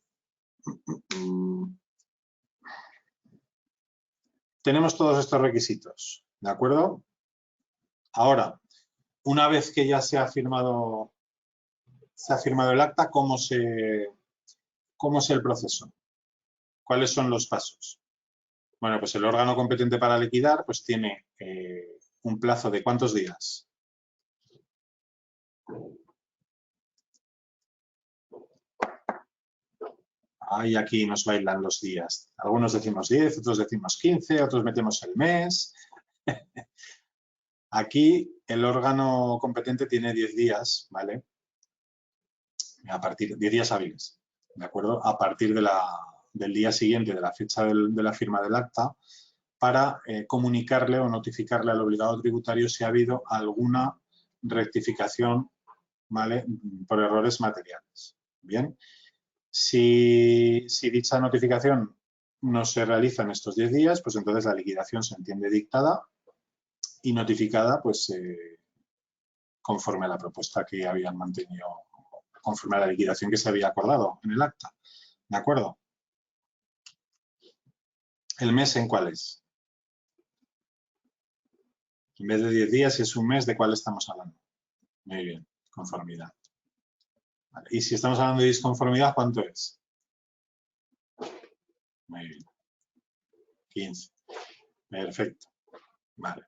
Tenemos todos estos requisitos, ¿de acuerdo? Ahora, una vez que ya se ha firmado el acta, ¿cómo es el proceso? ¿Cuáles son los pasos? Bueno, pues el órgano competente para liquidar pues tiene un plazo de ¿cuántos días? Ahí aquí nos bailan los días. Algunos decimos 10, otros decimos 15, otros metemos el mes. Aquí el órgano competente tiene 10 días, ¿vale? A partir de 10 días hábiles, ¿de acuerdo? A partir del día siguiente de la fecha de la firma del acta para comunicarle o notificarle al obligado tributario si ha habido alguna rectificación, ¿vale? Por errores materiales. Bien. Si dicha notificación no se realiza en estos 10 días, pues entonces la liquidación se entiende dictada y notificada pues conforme a la propuesta que habían mantenido, conforme a la liquidación que se había acordado en el acta. ¿De acuerdo? ¿El mes en cuál es? En vez de 10 días, si es un mes, ¿de cuál estamos hablando? Muy bien, conformidad. Vale. Y si estamos hablando de disconformidad, ¿cuánto es? Muy bien. 15. Perfecto. Vale.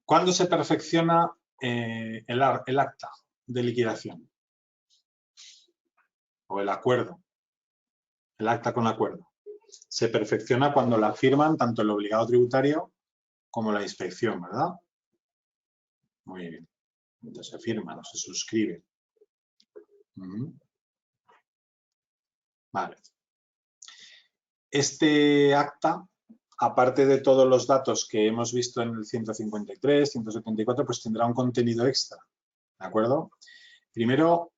¿Cuándo se perfecciona el acta de liquidación? O el acuerdo. El acta con acuerdo. Se perfecciona cuando la firman tanto el obligado tributario como la inspección, ¿verdad? Muy bien. Entonces se firma, no se suscribe. Vale. Este acta, aparte de todos los datos que hemos visto en el 153, 174, pues tendrá un contenido extra, ¿de acuerdo? Primero,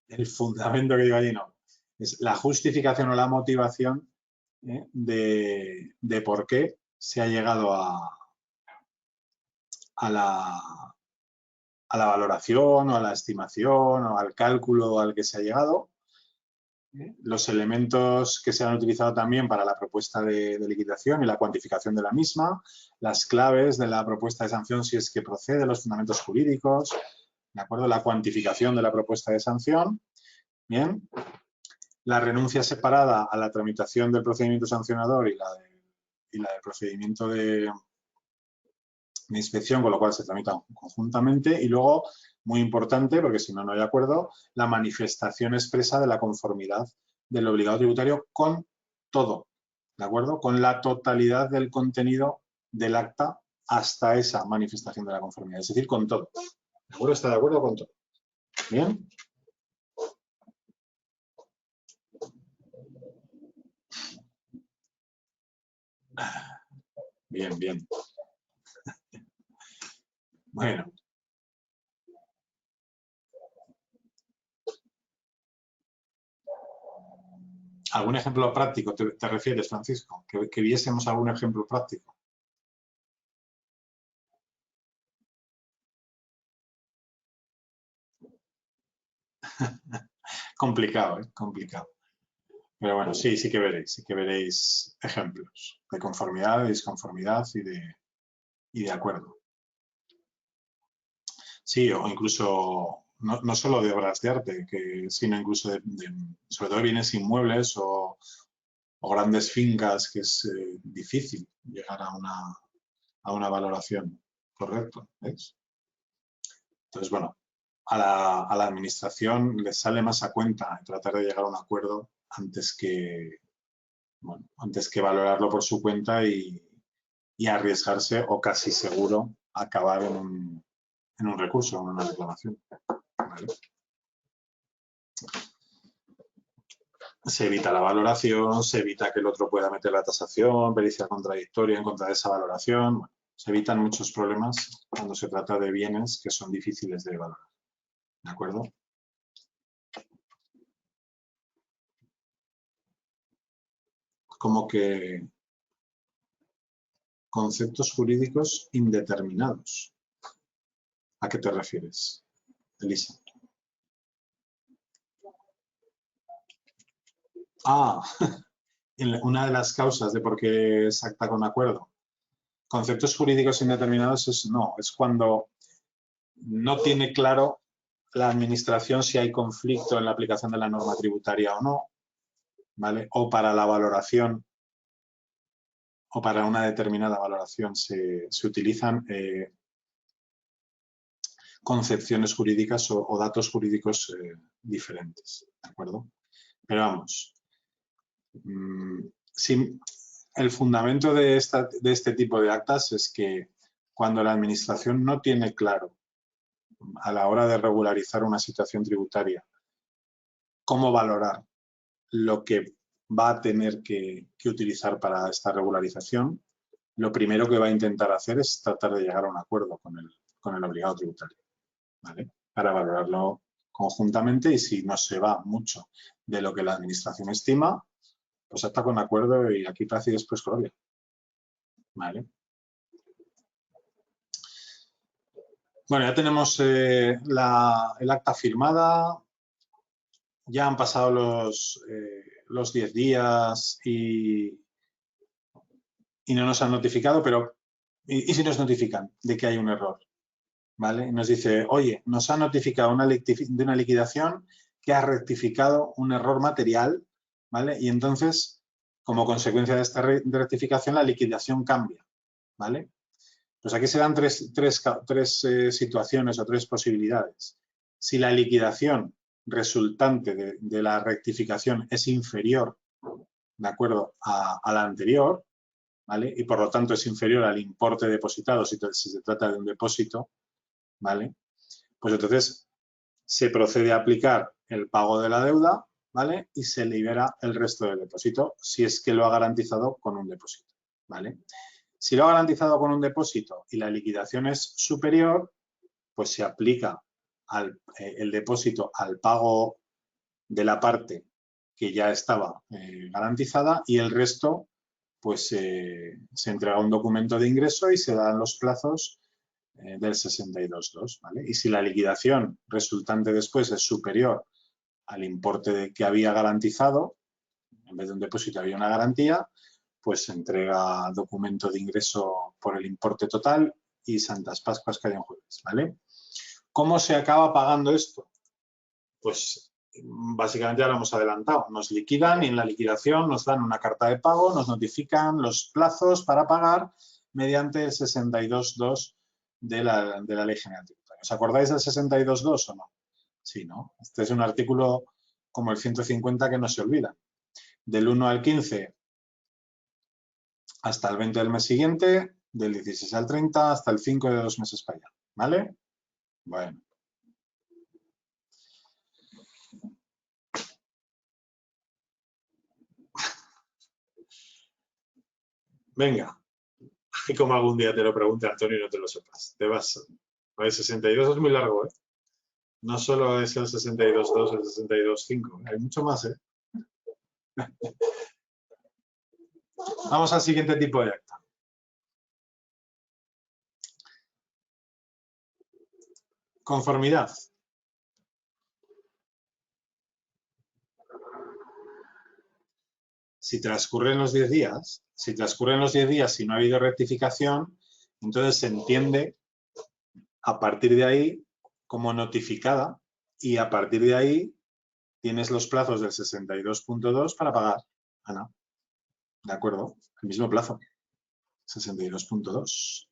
el fundamento que digo allí no, es la justificación o la motivación de por qué se ha llegado a la valoración o a la estimación o al cálculo al que se ha llegado Los elementos que se han utilizado también para la propuesta de liquidación y la cuantificación de la misma, las claves de la propuesta de sanción si es que procede, los fundamentos jurídicos, ¿de acuerdo? La cuantificación de la propuesta de sanción, bien. La renuncia separada a la tramitación del procedimiento sancionador y la del procedimiento de inspección, con lo cual se tramitan conjuntamente. Y luego, muy importante, porque si no, no hay acuerdo, la manifestación expresa de la conformidad del obligado tributario con todo, ¿de acuerdo? Con la totalidad del contenido del acta hasta esa manifestación de la conformidad, es decir, con todo. ¿De acuerdo? ¿Está de acuerdo con todo? Bien. Bien, bien. Bueno. ¿Algún ejemplo práctico te refieres, Francisco? ¿Que viésemos algún ejemplo práctico? Complicado, ¿eh? Complicado. Pero bueno, sí que veréis ejemplos de conformidad, de disconformidad y de acuerdo. Sí, o incluso, no solo de obras de arte, sino incluso sobre todo de bienes inmuebles o grandes fincas, que es difícil llegar a una valoración correcta, ¿ves? Entonces, bueno, a la administración les sale más a cuenta tratar de llegar a un acuerdo antes que valorarlo por su cuenta y arriesgarse o casi seguro acabar en un recurso, en una reclamación. ¿Vale? Se evita la valoración, se evita que el otro pueda meter la tasación, pericia contradictoria en contra de esa valoración. Bueno, se evitan muchos problemas cuando se trata de bienes que son difíciles de valorar. ¿De acuerdo? Como que conceptos jurídicos indeterminados. ¿A qué te refieres, Elisa? Ah, una de las causas de por qué se acta con acuerdo. Conceptos jurídicos indeterminados es cuando no tiene claro la administración si hay conflicto en la aplicación de la norma tributaria o no, ¿vale? O para la valoración o para una determinada valoración se utilizan concepciones jurídicas o datos jurídicos diferentes, ¿de acuerdo? Pero vamos, el fundamento de este tipo de actas es que cuando la administración no tiene claro a la hora de regularizar una situación tributaria cómo valorar lo que va a tener que utilizar para esta regularización, lo primero que va a intentar hacer es tratar de llegar a un acuerdo con el obligado tributario, ¿vale? Para valorarlo conjuntamente y si no se va mucho de lo que la administración estima, pues está con acuerdo y aquí paz y después gloria, ¿vale? Bueno, ya tenemos el acta firmada, ya han pasado los 10 días y no nos han notificado, pero ¿y si nos notifican de que hay un error? ¿Vale? Nos dice, oye, nos ha notificado de una liquidación que ha rectificado un error material, ¿vale? Y entonces, como consecuencia de esta rectificación, la liquidación cambia, ¿vale? Pues aquí se dan tres situaciones o tres posibilidades. Si la liquidación resultante de la rectificación es inferior, ¿de acuerdo?, a la anterior, ¿vale? Y por lo tanto es inferior al importe depositado si se trata de un depósito, ¿vale? Pues entonces se procede a aplicar el pago de la deuda, ¿vale? Y se libera el resto del depósito si es que lo ha garantizado con un depósito, ¿vale? Si lo ha garantizado con un depósito y la liquidación es superior, pues se aplica el depósito al pago de la parte que ya estaba garantizada y el resto pues se entrega un documento de ingreso y se dan los plazos del 62.2, ¿vale? Y si la liquidación resultante después es superior al importe que había garantizado, en vez de un depósito había una garantía, pues se entrega documento de ingreso por el importe total y Santas Pascuas cae en jueves, ¿vale? ¿Cómo se acaba pagando esto? Pues básicamente ya lo hemos adelantado. Nos liquidan y en la liquidación nos dan una carta de pago, nos notifican los plazos para pagar mediante el 62.2 de la Ley General Tributaria. ¿Os acordáis del 62.2 o no? Sí, ¿no? Este es un artículo como el 150 que no se olvida. Del 1 al 15 hasta el 20 del mes siguiente, del 16 al 30 hasta el 5 de 2 meses para allá, ¿vale? Bueno. Venga, y como algún día te lo pregunte Antonio y no te lo sepas, te vas. El 62 es muy largo, ¿eh? No solo es el 62.2, el 62.5, hay mucho más, ¿eh? Vamos al siguiente tipo de acta. Conformidad. Si transcurren los 10 días, y no ha habido rectificación, entonces se entiende a partir de ahí como notificada y a partir de ahí tienes los plazos del 62.2 para pagar. Ana, ¿de acuerdo? El mismo plazo, 62.2.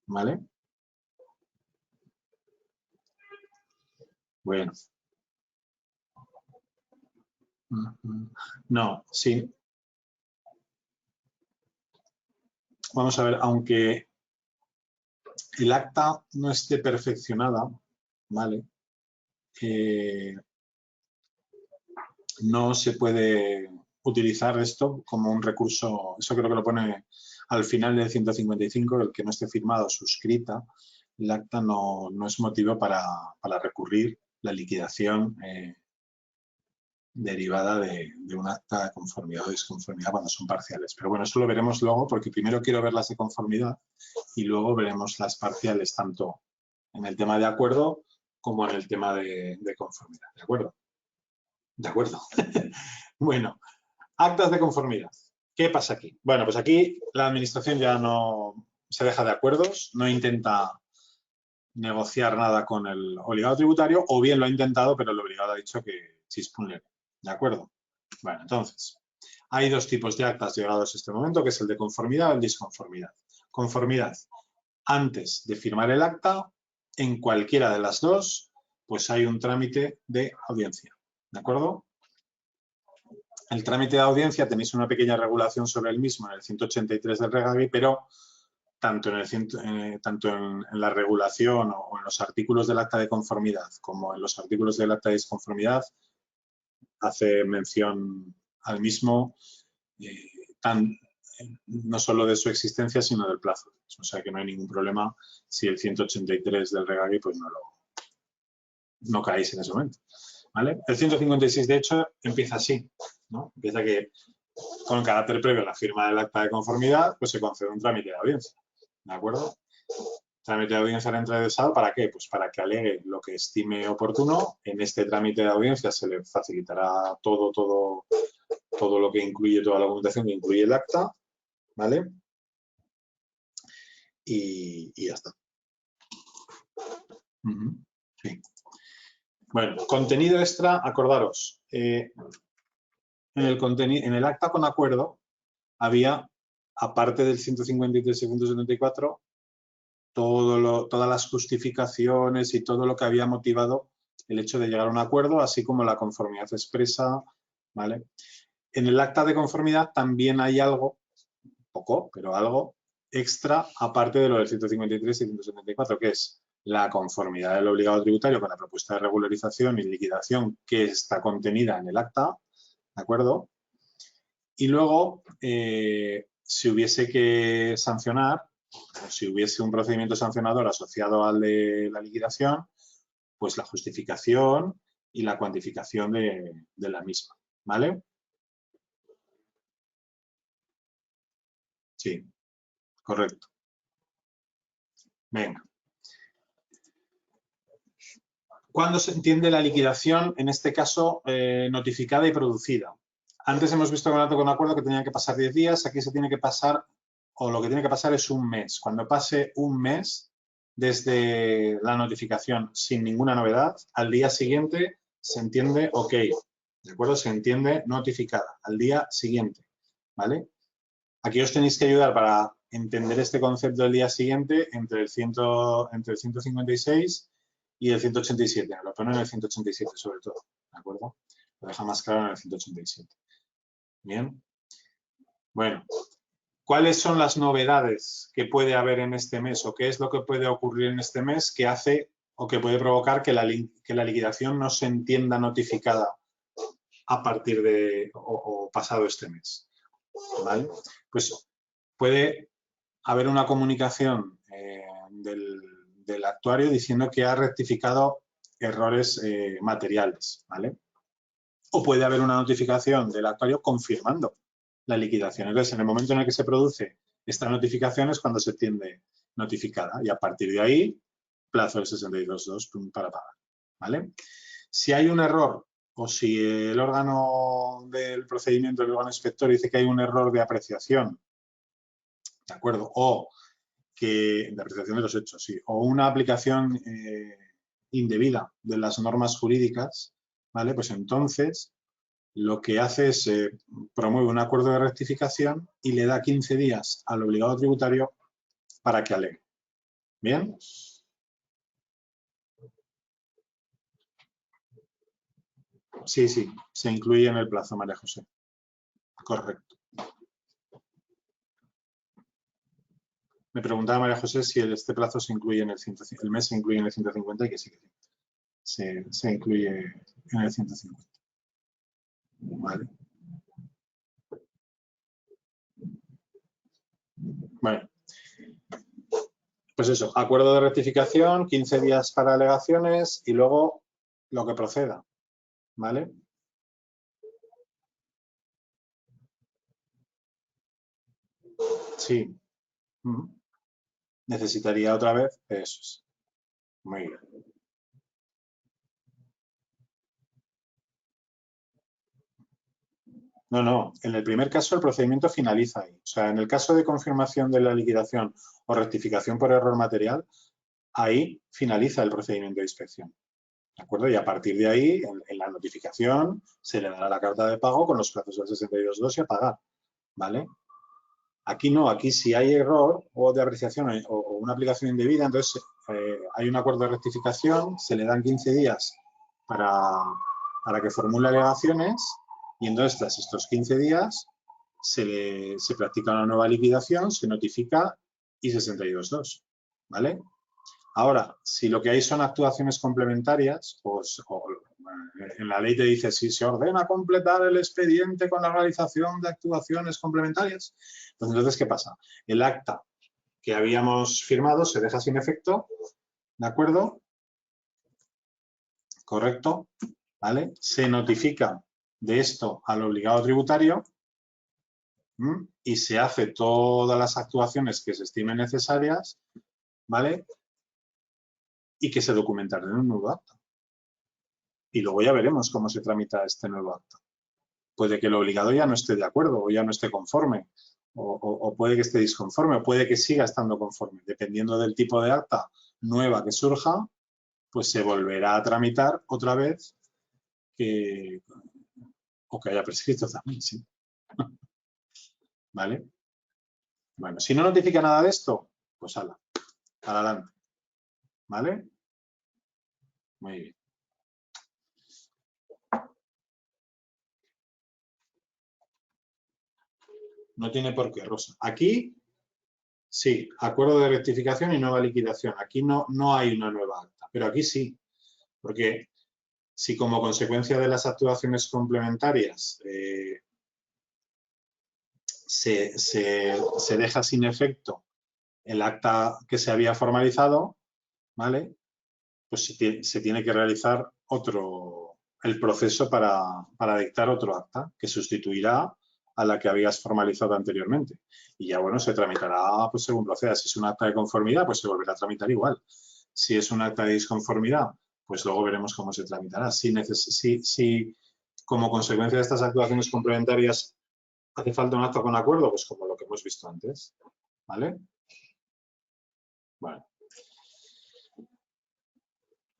¿Vale? Bueno. No, sí. Vamos a ver, aunque el acta no esté perfeccionada, ¿vale? No se puede utilizar esto como un recurso, eso creo que lo pone al final del 155, el que no esté firmado o suscrita, el acta no es motivo para recurrir la liquidación derivada de un acta de conformidad o disconformidad cuando son parciales. Pero bueno, eso lo veremos luego porque primero quiero ver las de conformidad y luego veremos las parciales tanto en el tema de acuerdo como en el tema de conformidad. ¿De acuerdo? De acuerdo. Bueno, actas de conformidad. ¿Qué pasa aquí? Bueno, pues aquí la administración ya no se deja de acuerdos, no intenta negociar nada con el obligado tributario, o bien lo ha intentado, pero el obligado ha dicho que chispun. ¿De acuerdo? Bueno, entonces, hay dos tipos de actas llegados a este momento, que es el de conformidad o el disconformidad. Conformidad. Antes de firmar el acta, en cualquiera de las dos, pues hay un trámite de audiencia. ¿De acuerdo? El trámite de audiencia tenéis una pequeña regulación sobre el mismo en el 183 del Regami, pero tanto en la regulación o en los artículos del acta de conformidad como en los artículos del acta de disconformidad hace mención al mismo, no solo de su existencia, sino del plazo. O sea que no hay ningún problema si el 183 del Regami pues no caéis en ese momento. ¿Vale? El 156, de hecho, empieza así, ¿no? Empieza que con carácter previo a la firma del acta de conformidad, pues se concede un trámite de audiencia. ¿De acuerdo? Trámite de audiencia al interesado, ¿para qué? Pues para que alegue lo que estime oportuno. En este trámite de audiencia se le facilitará todo lo que incluye, toda la documentación que incluye el acta, ¿vale? Y ya está. Sí. Bueno, contenido extra, acordaros. En el acta con acuerdo había, aparte del 153 y 174, todas las justificaciones y todo lo que había motivado el hecho de llegar a un acuerdo, así como la conformidad expresa, ¿vale? En el acta de conformidad también hay algo, poco, pero algo extra, aparte de lo del 153 y 174, que es la conformidad del obligado tributario con la propuesta de regularización y liquidación que está contenida en el acta, ¿de acuerdo? Y luego, si hubiese que sancionar, o si hubiese un procedimiento sancionador asociado al de la liquidación, pues la justificación y la cuantificación de la misma, ¿vale? Sí, correcto. Venga. ¿Cuándo se entiende la liquidación, en este caso, notificada y producida? Antes hemos visto con un acuerdo que tenían que pasar 10 días, aquí se tiene que pasar, o lo que tiene que pasar es un mes. Cuando pase un mes desde la notificación sin ninguna novedad, al día siguiente se entiende OK, ¿de acuerdo? Se entiende notificada, al día siguiente, ¿vale? Aquí os tenéis que ayudar para entender este concepto del día siguiente entre el 156 y el 187. Lo pone en el 187 sobre todo, ¿de acuerdo? Lo deja más claro en el 187. Bien. Bueno, ¿cuáles son las novedades que puede haber en este mes o qué es lo que puede ocurrir en este mes que hace o que puede provocar que la liquidación no se entienda notificada a partir de o pasado este mes? ¿Vale? Pues puede haber una comunicación del actuario diciendo que ha rectificado errores materiales, ¿vale? O puede haber una notificación del actuario confirmando la liquidación. Entonces, en el momento en el que se produce esta notificación es cuando se entiende notificada y a partir de ahí, plazo del 62.2 para pagar, ¿vale? Si hay un error o si el órgano del procedimiento, el órgano inspector, dice que hay un error de apreciación, ¿de acuerdo? O que, de apreciación de los hechos, sí, o una aplicación indebida de las normas jurídicas, ¿vale? Pues entonces lo que hace es promueve un acuerdo de rectificación y le da 15 días al obligado tributario para que alegue. ¿Bien? Sí, sí, se incluye en el plazo, María José. Correcto. Me preguntaba María José si este plazo se incluye en el mes se incluye en el 150 y que sí, se incluye en el 150. Vale. Bueno. Pues eso, acuerdo de rectificación, 15 días para alegaciones y luego lo que proceda. ¿Vale? Sí. Necesitaría otra vez eso. Muy bien. No. En el primer caso el procedimiento finaliza ahí. O sea, en el caso de confirmación de la liquidación o rectificación por error material, ahí finaliza el procedimiento de inspección. ¿De acuerdo? Y a partir de ahí, en la notificación, se le dará la carta de pago con los plazos del 62.2 y a pagar. ¿Vale? Aquí no, aquí si hay error o de apreciación o una aplicación indebida, entonces hay un acuerdo de rectificación, se le dan 15 días para que formule alegaciones y entonces tras estos 15 días se practica una nueva liquidación, se notifica y 62.2, ¿vale? Ahora, si lo que hay son actuaciones complementarias, pues en la ley te dice si se ordena completar el expediente con la realización de actuaciones complementarias, pues entonces, ¿qué pasa? El acta que habíamos firmado se deja sin efecto, ¿de acuerdo? Correcto, ¿vale? Se notifica de esto al obligado tributario y se hace todas las actuaciones que se estimen necesarias, ¿vale? Y que se documentarán en un nuevo acta. Y luego ya veremos cómo se tramita este nuevo acta. Puede que el obligado ya no esté de acuerdo o ya no esté conforme, o puede que esté disconforme, o puede que siga estando conforme. Dependiendo del tipo de acta nueva que surja, pues se volverá a tramitar otra vez o que haya prescrito también, sí. ¿Vale? Bueno, si no notifica nada de esto, pues ala, para adelante. ¿Vale? Muy bien. No tiene por qué, Rosa. Aquí, sí, acuerdo de rectificación y nueva liquidación. Aquí no hay una nueva acta, pero aquí sí, porque si como consecuencia de las actuaciones complementarias se deja sin efecto el acta que se había formalizado, ¿vale? Pues se tiene que realizar el proceso para dictar otro acta que sustituirá a la que habías formalizado anteriormente. Y ya, bueno, se tramitará pues según proceda. Si es un acta de conformidad, pues se volverá a tramitar igual. Si es un acta de disconformidad, pues luego veremos cómo se tramitará. Si como consecuencia de estas actuaciones complementarias hace falta un acta con acuerdo, pues como lo que hemos visto antes, ¿vale? Bueno.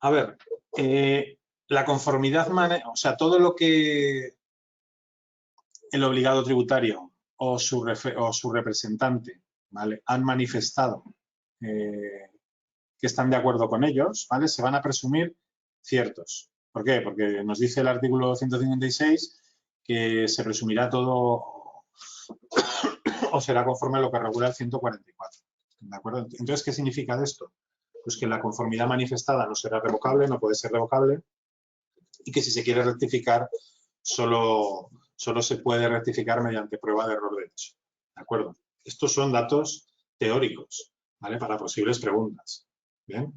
A ver, la conformidad, o sea, todo lo que el obligado tributario o su representante, ¿vale?, han manifestado que están de acuerdo con ellos, ¿vale?, se van a presumir ciertos. ¿Por qué? Porque nos dice el artículo 156 que se presumirá todo o será conforme a lo que regula el 144. ¿De acuerdo? Entonces, ¿qué significa esto? Pues que la conformidad manifestada no será revocable, no puede ser revocable, y que si se quiere rectificar, solo se puede rectificar mediante prueba de error de hecho. ¿De acuerdo? Estos son datos teóricos, ¿vale?, para posibles preguntas. Bien.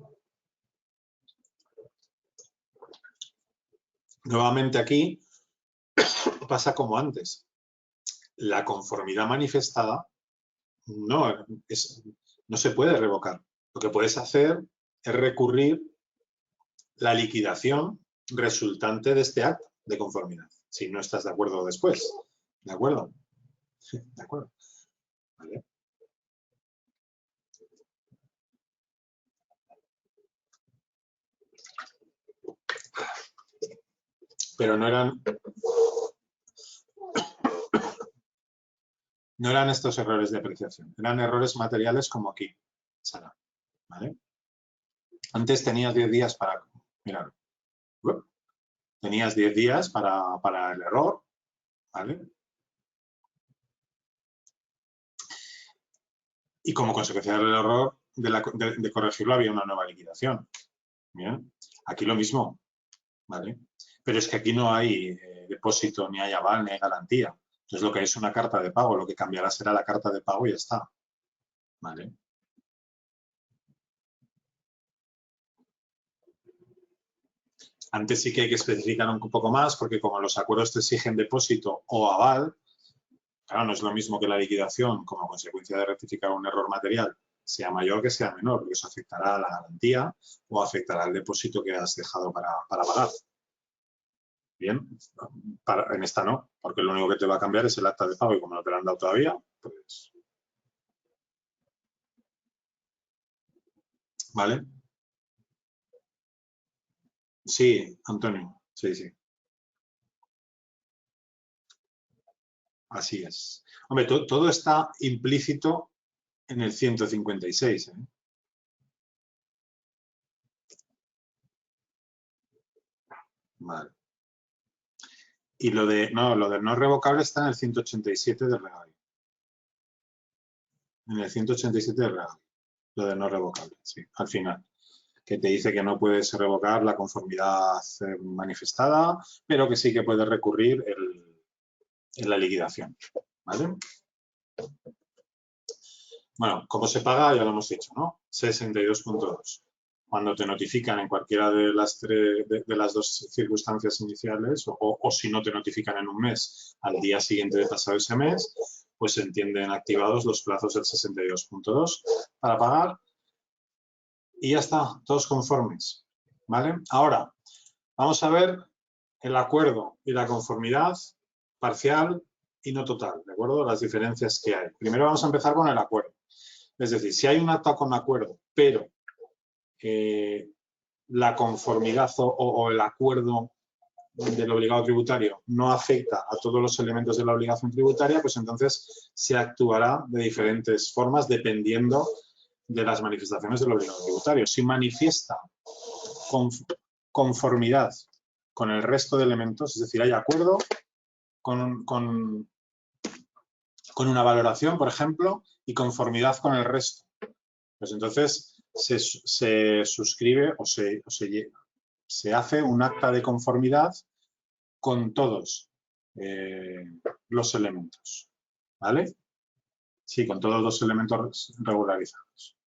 Nuevamente aquí pasa como antes. La conformidad manifestada no se puede revocar. Lo que puedes hacer es recurrir la liquidación resultante de este acto de conformidad, si no estás de acuerdo después. ¿De acuerdo? Sí, de acuerdo. Vale. Pero no eran estos errores de apreciación, eran errores materiales como aquí, Sara, ¿vale? Antes tenías 10 días para, mirad, tenías 10 días para el error, ¿vale? Y como consecuencia del error de corregirlo había una nueva liquidación. Bien, aquí lo mismo, ¿vale? Pero es que aquí no hay depósito, ni hay aval, ni hay garantía. Entonces lo que es una carta de pago, lo que cambiará será la carta de pago y ya está, ¿vale? Antes sí que hay que especificar un poco más, porque como los acuerdos te exigen depósito o aval, claro, no es lo mismo que la liquidación como consecuencia de rectificar un error material sea mayor que sea menor, porque eso afectará a la garantía o afectará al depósito que has dejado para pagar. Bien, en esta no, porque lo único que te va a cambiar es el acta de pago y como no te lo han dado todavía, pues... ¿Vale? Sí, Antonio, sí, sí. Así es. Hombre, todo está implícito en el 156, ¿eh? Vale. Y lo de no revocable está en el 187 del regalo. En el 187 del regalo. Lo de no revocable, sí, al final. Que te dice que no puedes revocar la conformidad manifestada, pero que sí que puedes recurrir en la liquidación. ¿Vale? Bueno, ¿cómo se paga? Ya lo hemos dicho, ¿no? 62.2. Cuando te notifican en cualquiera de las dos circunstancias iniciales o si no te notifican en un mes, al día siguiente de pasado ese mes, pues se entienden activados los plazos del 62.2 para pagar y ya está, todos conformes, ¿vale? Ahora, vamos a ver el acuerdo y la conformidad parcial y no total, ¿de acuerdo? Las diferencias que hay. Primero vamos a empezar con el acuerdo. Es decir, si hay un acta con acuerdo, pero la conformidad o el acuerdo del obligado tributario no afecta a todos los elementos de la obligación tributaria, pues entonces se actuará de diferentes formas dependiendo de las manifestaciones del obligado tributario. Si manifiesta conformidad con el resto de elementos, es decir, hay acuerdo con una valoración, por ejemplo, y conformidad con el resto, pues entonces se suscribe o se hace un acta de conformidad con todos los elementos, ¿vale? Sí, con todos los elementos regularizados.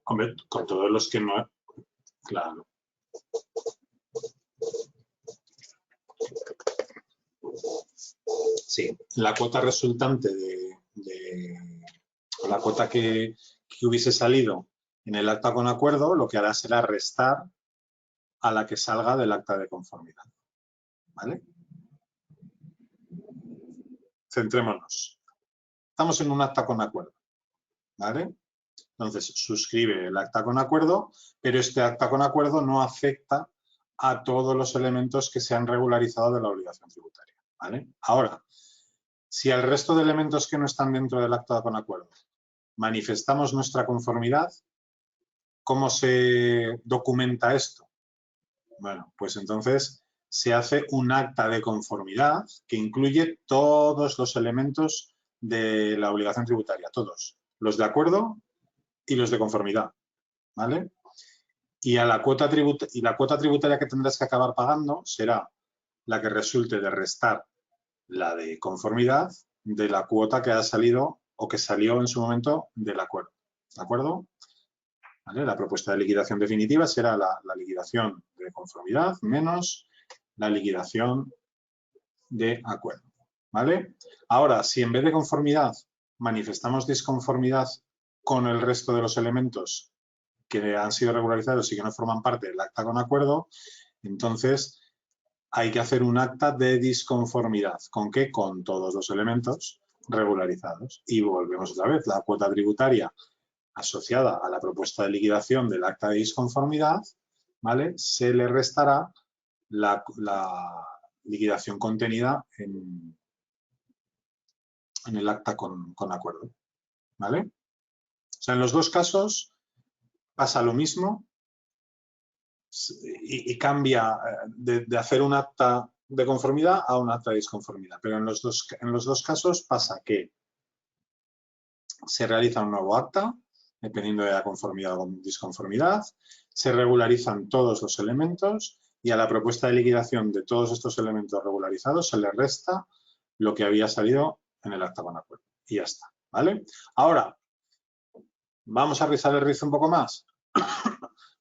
Hombre, con todos los que no... Claro. Sí, la cuota resultante la cuota que hubiese salido en el acta con acuerdo, lo que hará será restar a la que salga del acta de conformidad. ¿Vale? Centrémonos. Estamos en un acta con acuerdo. ¿Vale? Entonces, suscribe el acta con acuerdo, pero este acta con acuerdo no afecta a todos los elementos que se han regularizado de la obligación tributaria. ¿Vale? Ahora, si al resto de elementos que no están dentro del acta con acuerdo manifestamos nuestra conformidad, ¿cómo se documenta esto? Bueno, pues entonces se hace un acta de conformidad que incluye todos los elementos de la obligación tributaria, todos, los de acuerdo y los de conformidad, ¿vale? Y la cuota tributaria que tendrás que acabar pagando será la que resulte de restar la de conformidad de la cuota que ha salido o que salió en su momento del acuerdo, ¿de acuerdo? ¿Vale? La propuesta de liquidación definitiva será la liquidación de conformidad menos la liquidación de acuerdo. ¿Vale? Ahora, si en vez de conformidad manifestamos disconformidad con el resto de los elementos que han sido regularizados y que no forman parte del acta con acuerdo, entonces hay que hacer un acta de disconformidad. ¿Con qué? Con todos los elementos regularizados. Y volvemos otra vez, la cuota tributaria asociada a la propuesta de liquidación del acta de disconformidad, ¿vale? Se le restará la liquidación contenida en el acta con acuerdo, ¿vale? O sea, en los dos casos pasa lo mismo y cambia de hacer un acta de conformidad a un acta de disconformidad, pero en los dos casos pasa que se realiza un nuevo acta, dependiendo de la conformidad o disconformidad, se regularizan todos los elementos y a la propuesta de liquidación de todos estos elementos regularizados se le resta lo que había salido en el acta con acuerdo. Y ya está, ¿vale? Ahora, vamos a rizar el rizo un poco más.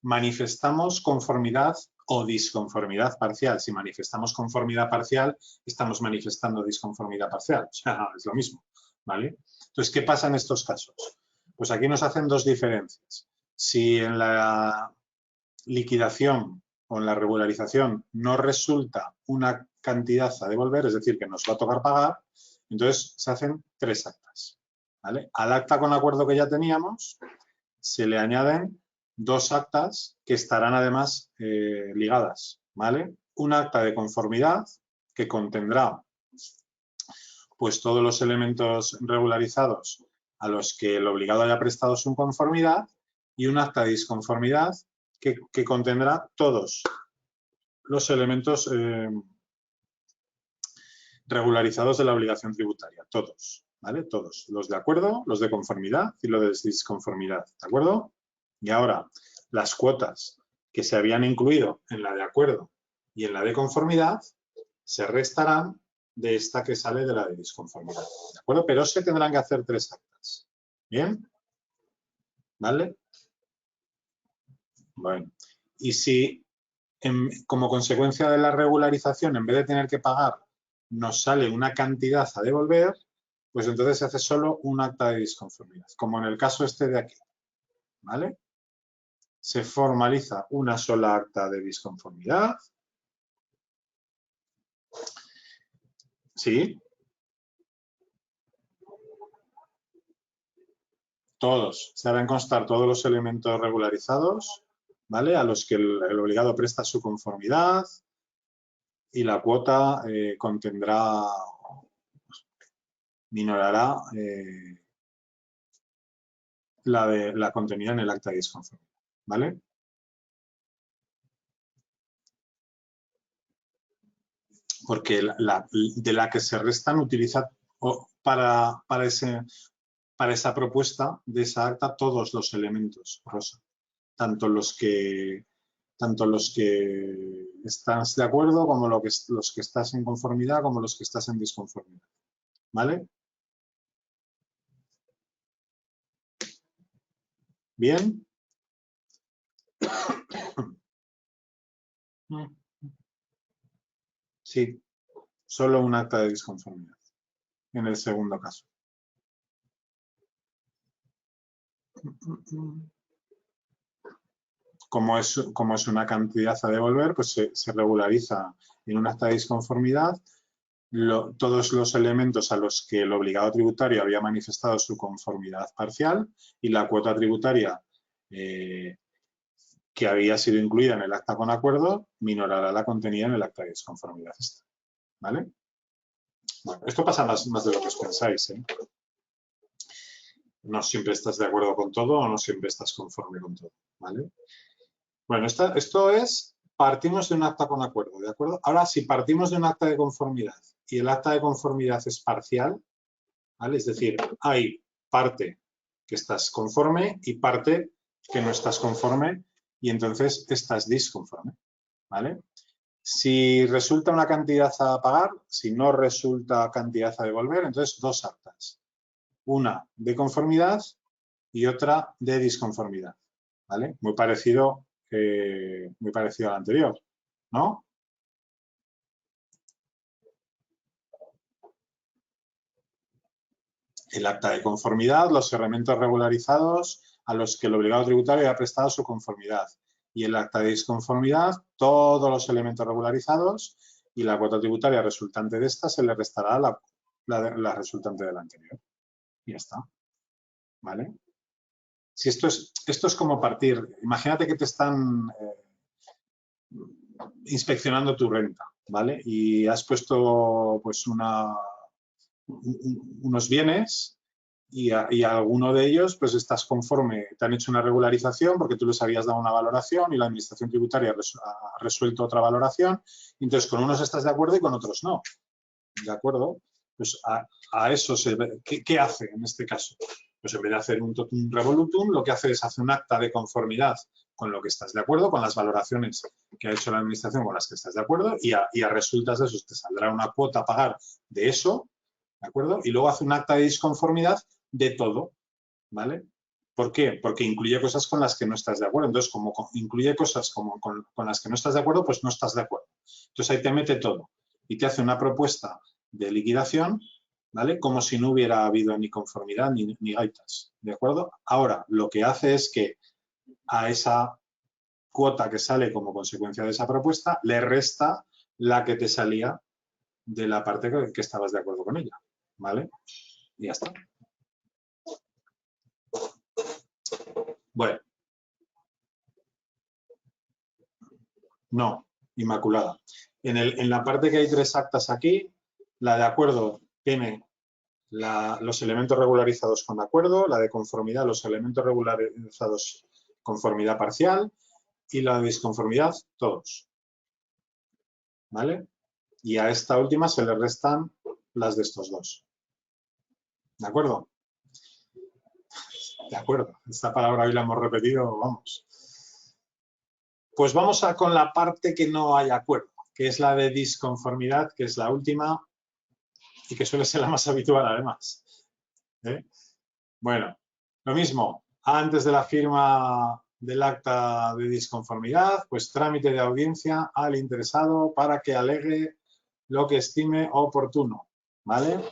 Manifestamos conformidad o disconformidad parcial. Si manifestamos conformidad parcial, estamos manifestando disconformidad parcial. O sea, es lo mismo, ¿vale? Entonces, ¿qué pasa en estos casos? Pues aquí nos hacen dos diferencias. Si en la liquidación o en la regularización no resulta una cantidad a devolver, es decir, que nos va a tocar pagar, entonces se hacen tres actas, ¿vale? Al acta con acuerdo que ya teníamos se le añaden dos actas que estarán además ligadas, ¿vale? Un acta de conformidad que contendrá pues todos los elementos regularizados a los que el obligado haya prestado su conformidad y un acta de disconformidad que contendrá todos los elementos regularizados de la obligación tributaria, todos, ¿vale? Todos, los de acuerdo, los de conformidad y los de disconformidad, ¿de acuerdo? Y ahora, las cuotas que se habían incluido en la de acuerdo y en la de conformidad se restarán de esta que sale de la de disconformidad, ¿de acuerdo? Pero se tendrán que hacer tres actas, ¿bien? ¿Vale? Bueno, y si como consecuencia de la regularización, en vez de tener que pagar, nos sale una cantidad a devolver, pues entonces se hace solo un acta de disconformidad, como en el caso este de aquí, ¿vale? Se formaliza una sola acta de disconformidad. Sí. Todos. Se deben constar todos los elementos regularizados, ¿vale? A los que el obligado presta su conformidad y la cuota contendrá, minorará la contenida en el acta de disconformidad, ¿vale? Porque de la que se restan utiliza para esa propuesta de esa acta todos los elementos, Rosa. Tanto los que estás de acuerdo como los que estás en conformidad como los que estás en disconformidad. ¿Vale? ¿Bien? Sí. Solo un acta de disconformidad, en el segundo caso. Como es una cantidad a devolver, pues se regulariza en un acta de disconformidad todos los elementos a los que el obligado tributario había manifestado su conformidad parcial y la cuota tributaria que había sido incluida en el acta con acuerdo minorará la contenida en el acta de disconformidad. ¿Vale? Bueno, esto pasa más de lo que os pensáis, ¿eh? No siempre estás de acuerdo con todo o no siempre estás conforme con todo, ¿vale? Bueno, esto es, partimos de un acta con acuerdo, ¿de acuerdo? Ahora, si partimos de un acta de conformidad y el acta de conformidad es parcial, ¿vale? Es decir, hay parte que estás conforme y parte que no estás conforme y entonces estás disconforme, ¿vale? Si resulta una cantidad a pagar, si no resulta cantidad a devolver, entonces dos actas. Una de conformidad y otra de disconformidad, ¿vale? Muy parecido al anterior, ¿no? El acta de conformidad, los elementos regularizados a los que el obligado tributario ha prestado su conformidad. Y el acta de disconformidad, todos los elementos regularizados y la cuota tributaria resultante de esta se le restará la resultante del anterior. Y ya está. ¿Vale? Si esto es como partir. Imagínate que te están inspeccionando tu renta, ¿vale? Y has puesto pues unos bienes y a alguno de ellos pues estás conforme, te han hecho una regularización porque tú les habías dado una valoración y la administración tributaria ha resuelto otra valoración. Entonces, con unos estás de acuerdo y con otros no. ¿De acuerdo? Pues a eso ¿qué hace en este caso? Pues en vez de hacer un totum revolutum, lo que hace es hacer un acta de conformidad con lo que estás de acuerdo, con las valoraciones que ha hecho la administración con las que estás de acuerdo y a resultas de eso te saldrá una cuota a pagar de eso, ¿de acuerdo? Y luego hace un acta de disconformidad de todo, ¿vale? ¿Por qué? Porque incluye cosas con las que no estás de acuerdo. Entonces, como incluye cosas con las que no estás de acuerdo, pues no estás de acuerdo. Entonces, ahí te mete todo y te hace una propuesta de liquidación, ¿vale? Como si no hubiera habido ni conformidad ni gaitas, ¿de acuerdo? Ahora, lo que hace es que a esa cuota que sale como consecuencia de esa propuesta le resta la que te salía de la parte que estabas de acuerdo con ella, ¿vale? Y ya está. Bueno. No, inmaculada. En la parte que hay tres actas aquí, la de acuerdo tiene los elementos regularizados con acuerdo, la de conformidad, los elementos regularizados conformidad parcial y la de disconformidad, todos. ¿Vale? Y a esta última se le restan las de estos dos. ¿De acuerdo? De acuerdo. Esta palabra hoy la hemos repetido, vamos. Pues vamos con la parte que no hay acuerdo, que es la de disconformidad, que es la última y que suele ser la más habitual además. Bueno, lo mismo, antes de la firma del acta de disconformidad, pues trámite de audiencia al interesado para que alegue lo que estime oportuno, ¿vale?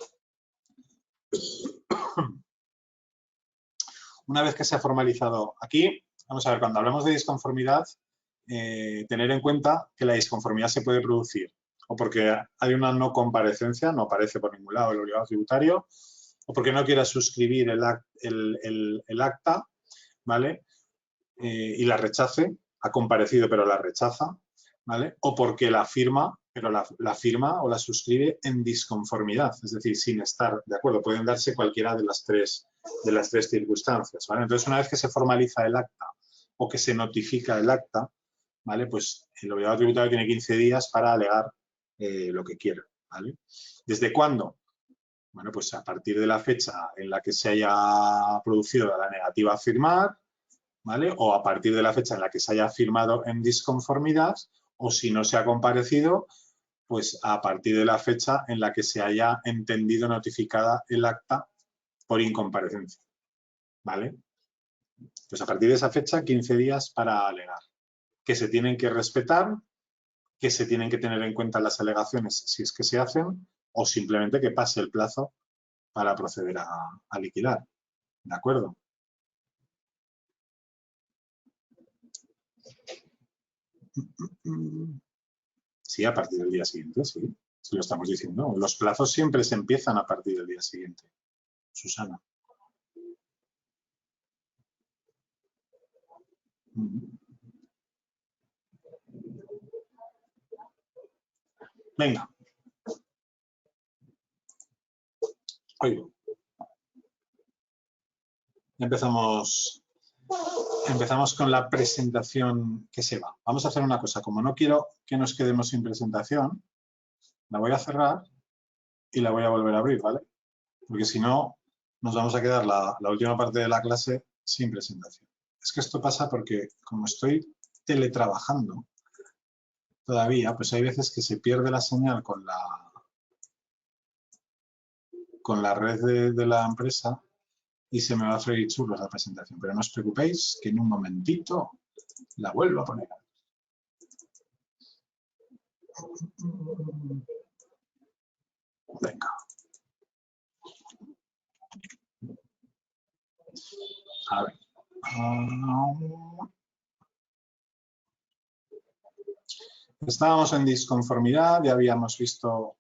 Una vez que se ha formalizado aquí, vamos a ver, cuando hablamos de disconformidad, tener en cuenta que la disconformidad se puede producir o porque hay una no comparecencia, no aparece por ningún lado el obligado tributario, o porque no quiera suscribir el acta, ¿vale? Y la rechace, ha comparecido pero la rechaza, ¿vale? O porque la firma, pero la firma o la suscribe en disconformidad, es decir, sin estar de acuerdo. Pueden darse cualquiera de las tres circunstancias, ¿vale? Entonces, una vez que se formaliza el acta o que se notifica el acta, ¿vale? Pues el obligado tributario tiene 15 días para alegar lo que quiera, ¿vale? ¿Desde cuándo? Bueno, pues a partir de la fecha en la que se haya producido la negativa a firmar, ¿vale? O a partir de la fecha en la que se haya firmado en disconformidad, o si no se ha comparecido, pues a partir de la fecha en la que se haya entendido notificada el acta por incomparecencia, ¿vale? Pues a partir de esa fecha, 15 días para alegar, que se tienen que respetar que se tienen que tener en cuenta las alegaciones si es que se hacen, o simplemente que pase el plazo para proceder a liquidar. ¿De acuerdo? Sí, a partir del día siguiente, sí. Si lo estamos diciendo. Los plazos siempre se empiezan a partir del día siguiente. Susana. Venga. Oigo. Empezamos con la presentación que se va. Vamos a hacer una cosa. Como no quiero que nos quedemos sin presentación, la voy a cerrar y la voy a volver a abrir, ¿vale? Porque si no, nos vamos a quedar la última parte de la clase sin presentación. Es que esto pasa porque como estoy teletrabajando todavía, pues hay veces que se pierde la señal con la red de la empresa y se me va a freír churros la presentación. Pero no os preocupéis que en un momentito la vuelvo a poner. Venga. A ver. Estábamos en disconformidad, ya habíamos visto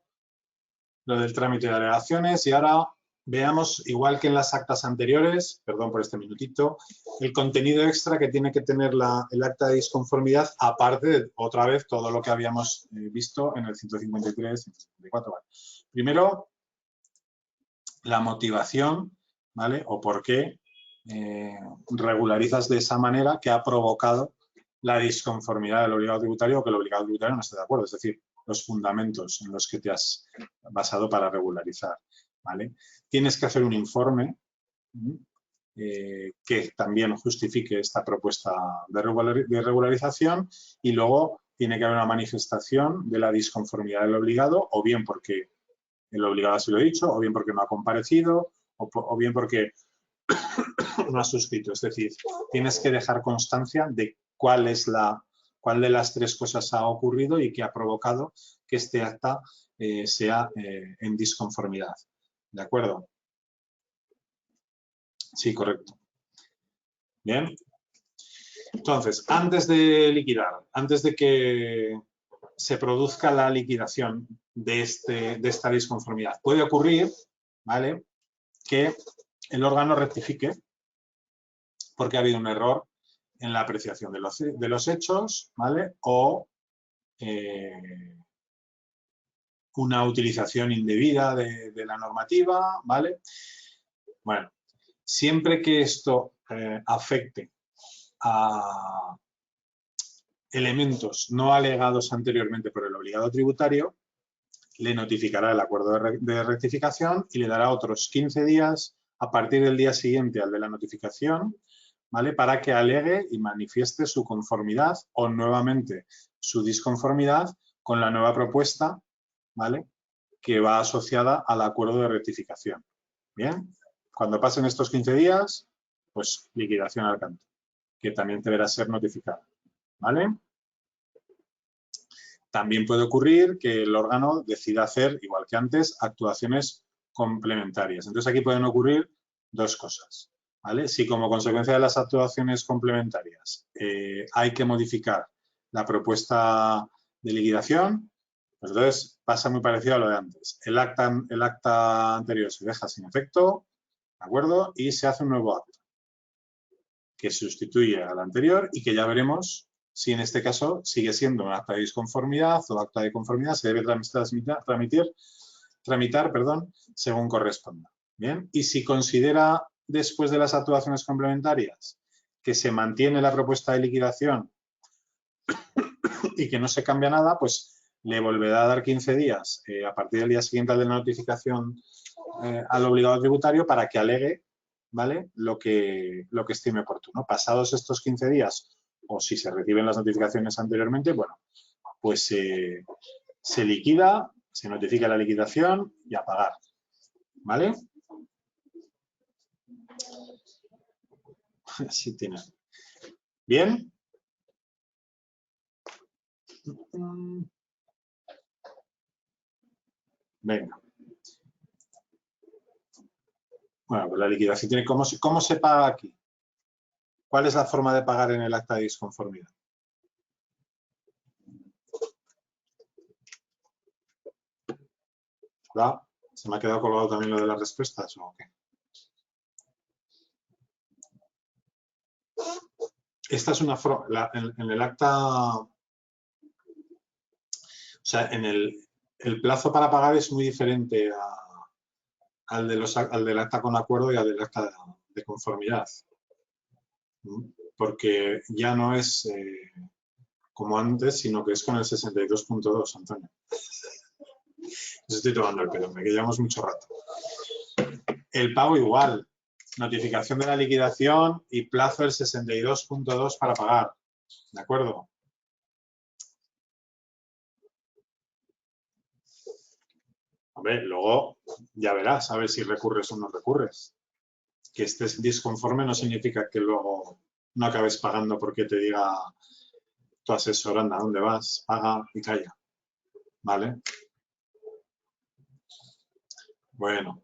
lo del trámite de alegaciones y ahora veamos, igual que en las actas anteriores, perdón por este minutito, el contenido extra que tiene que tener el acta de disconformidad, aparte de, otra vez, todo lo que habíamos visto en el 153, 154. Vale. Primero, la motivación, ¿vale? O por qué regularizas de esa manera que ha provocado la disconformidad del obligado tributario o que el obligado tributario no esté de acuerdo, es decir, los fundamentos en los que te has basado para regularizar, ¿vale? Tienes que hacer un informe que también justifique esta propuesta de regularización y luego tiene que haber una manifestación de la disconformidad del obligado, o bien porque el obligado así lo ha dicho, o bien porque no ha comparecido, o bien porque no ha suscrito. Es decir, tienes que dejar constancia de cuál de las tres cosas ha ocurrido y que ha provocado que este acta sea en disconformidad. ¿De acuerdo? Sí, correcto. Bien. Entonces, antes de liquidar, antes de que se produzca la liquidación de esta disconformidad, puede ocurrir, ¿vale?, que el órgano rectifique porque ha habido un error en la apreciación de los hechos, ¿vale?, o una utilización indebida de la normativa, ¿vale? Bueno, siempre que esto afecte a elementos no alegados anteriormente por el obligado tributario, le notificará el acuerdo de rectificación y le dará otros 15 días a partir del día siguiente al de la notificación, ¿vale?, para que alegue y manifieste su conformidad o nuevamente su disconformidad con la nueva propuesta, ¿vale?, que va asociada al acuerdo de rectificación. Bien, cuando pasen estos 15 días, pues liquidación al canto, que también deberá ser notificada, ¿vale? También puede ocurrir que el órgano decida hacer, igual que antes, actuaciones complementarias. Entonces, aquí pueden ocurrir dos cosas, ¿vale? Si como consecuencia de las actuaciones complementarias hay que modificar la propuesta de liquidación, pues entonces pasa muy parecido a lo de antes. El acta anterior se deja sin efecto, ¿de acuerdo? Y se hace un nuevo acta que sustituye al anterior y que ya veremos si en este caso sigue siendo un acta de disconformidad o acta de conformidad, se debe tramitar, según corresponda. Bien, y si considera después de las actuaciones complementarias que se mantiene la propuesta de liquidación y que no se cambia nada, pues le volverá a dar 15 días a partir del día siguiente de la notificación al obligado tributario para que alegue, ¿vale?, lo que estime oportuno. Pasados estos 15 días, o si se reciben las notificaciones anteriormente, bueno, pues se liquida, se notifica la liquidación y a pagar, ¿vale? Así tiene. Bien. Venga. Bueno, pues la liquidación tiene... ¿Cómo se paga aquí? ¿Cuál es la forma de pagar en el acta de disconformidad? ¿Va? ¿Se me ha quedado colgado también lo de las respuestas o qué? Esta es una forma... En el acta... O sea, en el plazo para pagar es muy diferente al del acta con acuerdo y al del acta de conformidad. Porque ya no es como antes, sino que es con el 62.2, Antonio. Os estoy tomando el pelo, que llevamos mucho rato. El pago igual. Notificación de la liquidación y plazo del 62.2 para pagar. ¿De acuerdo? Hombre, luego ya verás a ver si recurres o no recurres. Que estés disconforme no significa que luego no acabes pagando porque te diga tu asesor, anda, ¿a dónde vas? Paga y calla. ¿Vale? Bueno.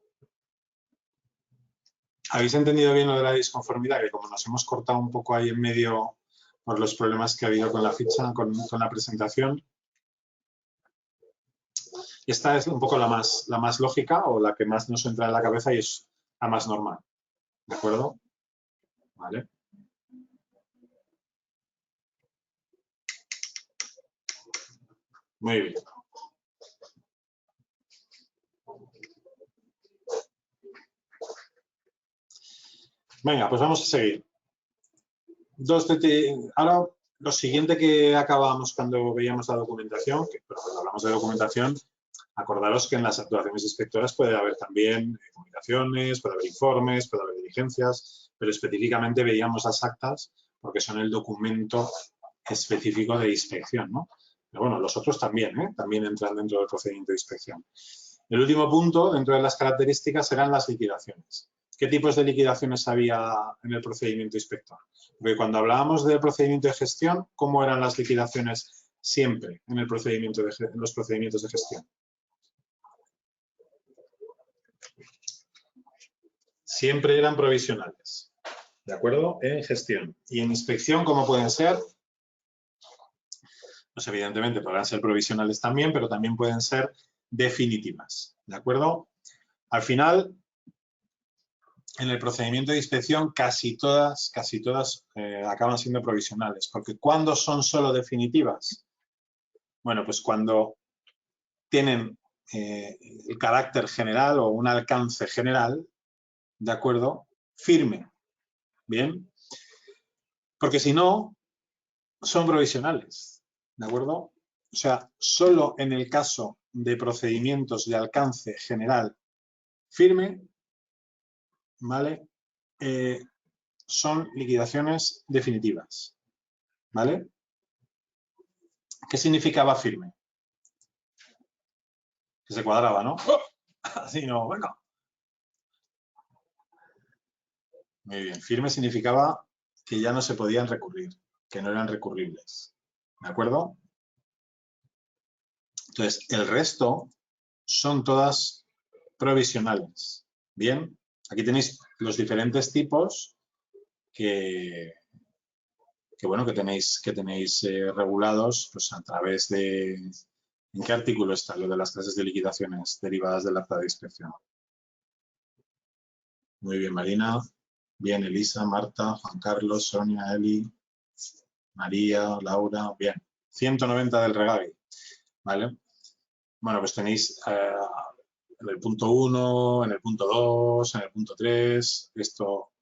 ¿Habéis entendido bien lo de la disconformidad? Que como nos hemos cortado un poco ahí en medio por los problemas que ha habido con la ficha, con la presentación. Esta es un poco la más lógica o la que más nos entra en la cabeza y es la más normal. ¿De acuerdo? Vale. Muy bien. Venga, pues vamos a seguir. Ahora, lo siguiente que acabábamos cuando veíamos la documentación, pero cuando hablamos de documentación, acordaros que en las actuaciones inspectoras puede haber también comunicaciones, puede haber informes, puede haber diligencias, pero específicamente veíamos las actas porque son el documento específico de inspección, ¿no? Pero bueno, los otros también, ¿eh? También entran dentro del procedimiento de inspección. El último punto, dentro de las características, serán las liquidaciones. ¿Qué tipos de liquidaciones había en el procedimiento inspector? Porque cuando hablábamos del procedimiento de gestión, ¿cómo eran las liquidaciones siempre en los procedimientos de gestión? Siempre eran provisionales, ¿de acuerdo? En gestión. Y en inspección, ¿cómo pueden ser? Pues evidentemente podrán ser provisionales también, pero también pueden ser definitivas, ¿de acuerdo? Al final, en el procedimiento de inspección casi todas acaban siendo provisionales, porque ¿cuándo son solo definitivas? Bueno, pues cuando tienen el carácter general o un alcance general, ¿de acuerdo? Firme, ¿bien? Porque si no, son provisionales, ¿de acuerdo? O sea, solo en el caso de procedimientos de alcance general firme, ¿vale? Son liquidaciones definitivas, ¿vale? ¿Qué significaba firme? Que se cuadraba, ¿no? Así no, venga. Muy bien, firme significaba que ya no se podían recurrir, que no eran recurribles, ¿de acuerdo? Entonces, el resto son todas provisionales. Bien, aquí tenéis los diferentes tipos que tenéis regulados pues, a través de... ¿En qué artículo está lo de las clases de liquidaciones derivadas del acta de inspección? Muy bien, Marina. Bien, Elisa, Marta, Juan Carlos, Sonia, Eli, María, Laura. Bien, 190 del Regavi. ¿Vale? Bueno, pues tenéis en el punto 1, en el punto 2, en el punto 3, esto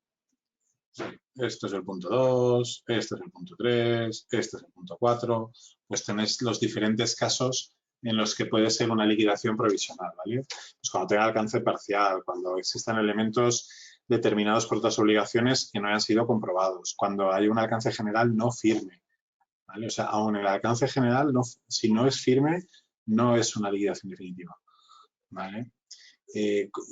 es el punto 2, este es el punto 3, este es el punto 4, pues tenéis los diferentes casos en los que puede ser una liquidación provisional, ¿vale? Pues cuando tenga alcance parcial, cuando existan elementos determinados por otras obligaciones que no hayan sido comprobados, cuando hay un alcance general no firme, ¿vale? O sea, aún el alcance general, si no es firme, no es una liquidación definitiva, ¿vale?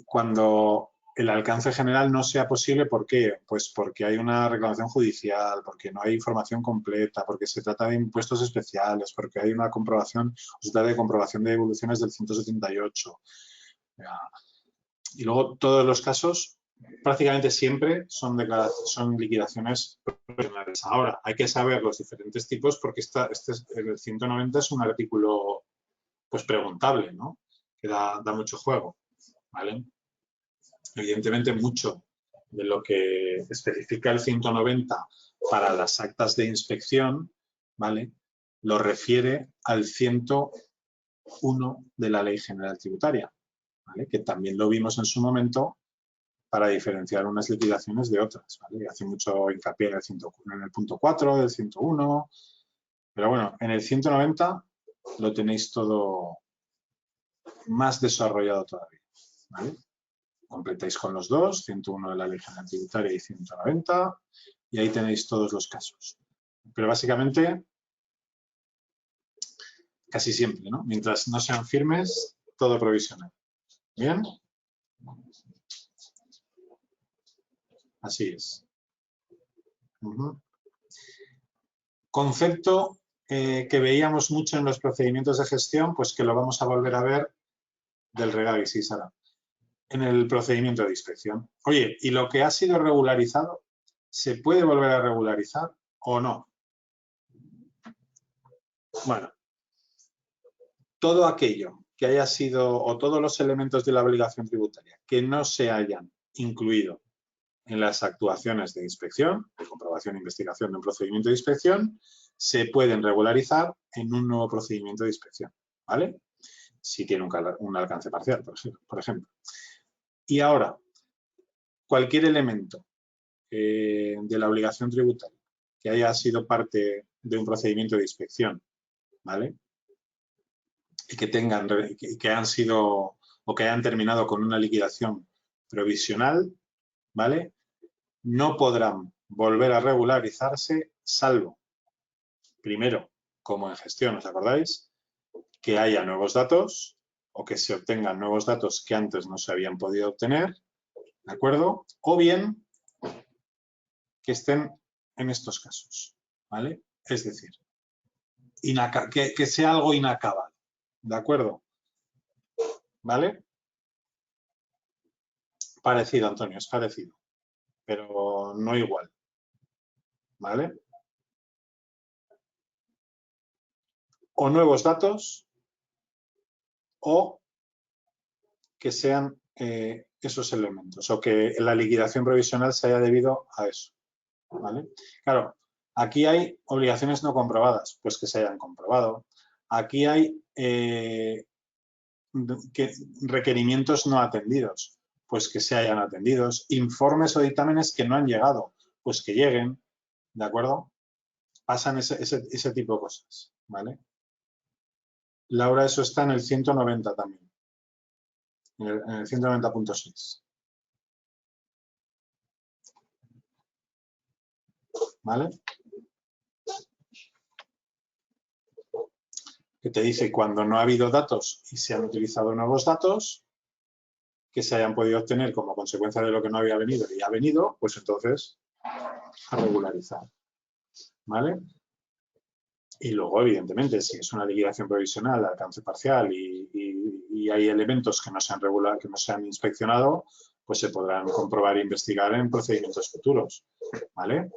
Cuando el alcance general no sea posible. ¿Por qué? Pues porque hay una reclamación judicial, porque no hay información completa, porque se trata de impuestos especiales, porque hay una comprobación, se trata de comprobación de devoluciones del 178. Y luego todos los casos, prácticamente siempre son liquidaciones profesionales. Ahora, hay que saber los diferentes tipos porque el 190 es un artículo pues preguntable, ¿no? Que da mucho juego, ¿vale? Evidentemente, mucho de lo que especifica el 190 para las actas de inspección, ¿vale? Lo refiere al 101 de la Ley General Tributaria, ¿vale? Que también lo vimos en su momento para diferenciar unas liquidaciones de otras, ¿vale? Hace mucho hincapié en el punto 4 del 101, pero bueno, en el 190 lo tenéis todo más desarrollado todavía, ¿vale? Completáis con los dos, 101 de la Ley General Tributaria y 190, y ahí tenéis todos los casos. Pero básicamente, casi siempre, ¿no? Mientras no sean firmes, todo provisional. ¿Bien? Así es. Concepto que veíamos mucho en los procedimientos de gestión, pues que lo vamos a volver a ver del regalo, sí, Sara, en el procedimiento de inspección. Oye, ¿y lo que ha sido regularizado, se puede volver a regularizar o no? Bueno, todo aquello que haya sido, o todos los elementos de la obligación tributaria que no se hayan incluido en las actuaciones de inspección, de comprobación e investigación de un procedimiento de inspección, se pueden regularizar en un nuevo procedimiento de inspección, ¿vale? Si tiene un alcance parcial, por ejemplo. Y ahora, cualquier elemento de la obligación tributaria que haya sido parte de un procedimiento de inspección, ¿vale? Y que han sido o que hayan terminado con una liquidación provisional, ¿vale? No podrán volver a regularizarse salvo, primero, como en gestión, ¿os acordáis? Que haya nuevos datos o que se obtengan nuevos datos que antes no se habían podido obtener, ¿de acuerdo? O bien que estén en estos casos, ¿vale? Es decir, que sea algo inacabado, ¿de acuerdo? ¿Vale? Parecido, Antonio, es parecido, pero no igual, ¿vale? O nuevos datos o que sean esos elementos o que la liquidación provisional se haya debido a eso, ¿vale? Claro, aquí hay obligaciones no comprobadas, pues que se hayan comprobado. Aquí hay requerimientos no atendidos, pues que se hayan atendidos. Informes o dictámenes que no han llegado, pues que lleguen, ¿de acuerdo? Pasan ese tipo de cosas, ¿vale? Laura, eso está en el 190 también, en el 190.6. ¿Vale? Que te dice cuando no ha habido datos y se han utilizado nuevos datos que se hayan podido obtener como consecuencia de lo que no había venido y ha venido, pues entonces a regularizar. ¿Vale? Y luego, evidentemente, si es una liquidación provisional de alcance parcial y hay elementos que no se han regulado, que no se han inspeccionado, pues se podrán comprobar e investigar en procedimientos futuros. ¿Vale?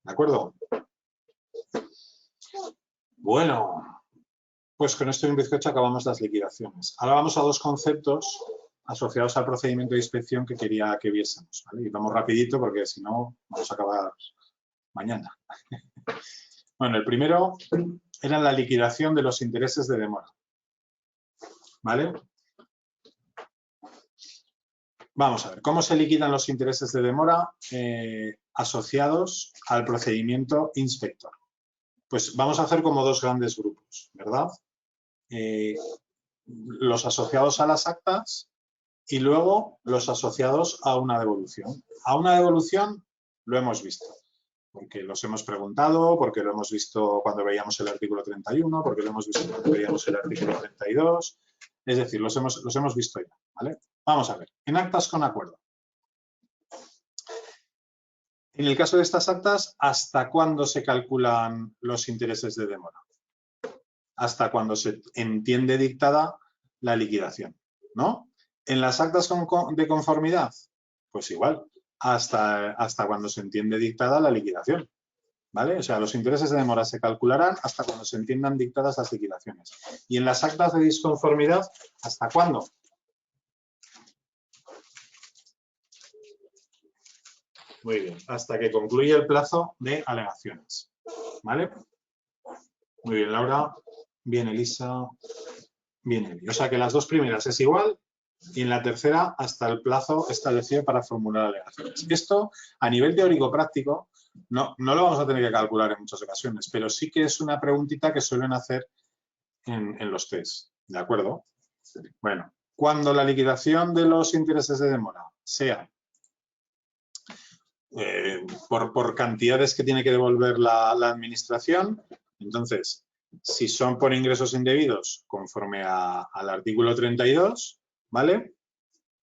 ¿De acuerdo? Bueno, pues con esto y un bizcocho acabamos las liquidaciones. Ahora vamos a dos conceptos asociados al procedimiento de inspección que quería que viésemos. ¿Vale? Y vamos rapidito porque si no vamos a acabar mañana. Bueno, el primero era la liquidación de los intereses de demora. ¿Vale? Vamos a ver, ¿cómo se liquidan los intereses de demora asociados al procedimiento inspector? Pues vamos a hacer como dos grandes grupos, ¿verdad? Los asociados a las actas y luego los asociados a una devolución. A una devolución lo hemos visto, porque los hemos preguntado, porque lo hemos visto cuando veíamos el artículo 31, porque lo hemos visto cuando veíamos el artículo 32, Es decir, los hemos visto ya, ¿vale? Vamos a ver, en actas con acuerdo. En el caso de estas actas, ¿hasta cuándo se calculan los intereses de demora? Hasta cuando se entiende dictada la liquidación, ¿no? En las actas de conformidad, pues igual, hasta cuando se entiende dictada la liquidación, ¿vale? O sea, los intereses de demora se calcularán hasta cuando se entiendan dictadas las liquidaciones. Y en las actas de disconformidad, ¿hasta cuándo? Muy bien, hasta que concluye el plazo de alegaciones, ¿vale? Muy bien, Laura. Bien, Elisa. Bien, Eli. O sea que las dos primeras es igual y en la tercera hasta el plazo establecido para formular alegaciones. Esto, a nivel teórico-práctico, no lo vamos a tener que calcular en muchas ocasiones, pero sí que es una preguntita que suelen hacer en los test, ¿de acuerdo? Bueno, cuando la liquidación de los intereses de demora sea por cantidades que tiene que devolver la administración, entonces, si son por ingresos indebidos, conforme al artículo 32, ¿vale?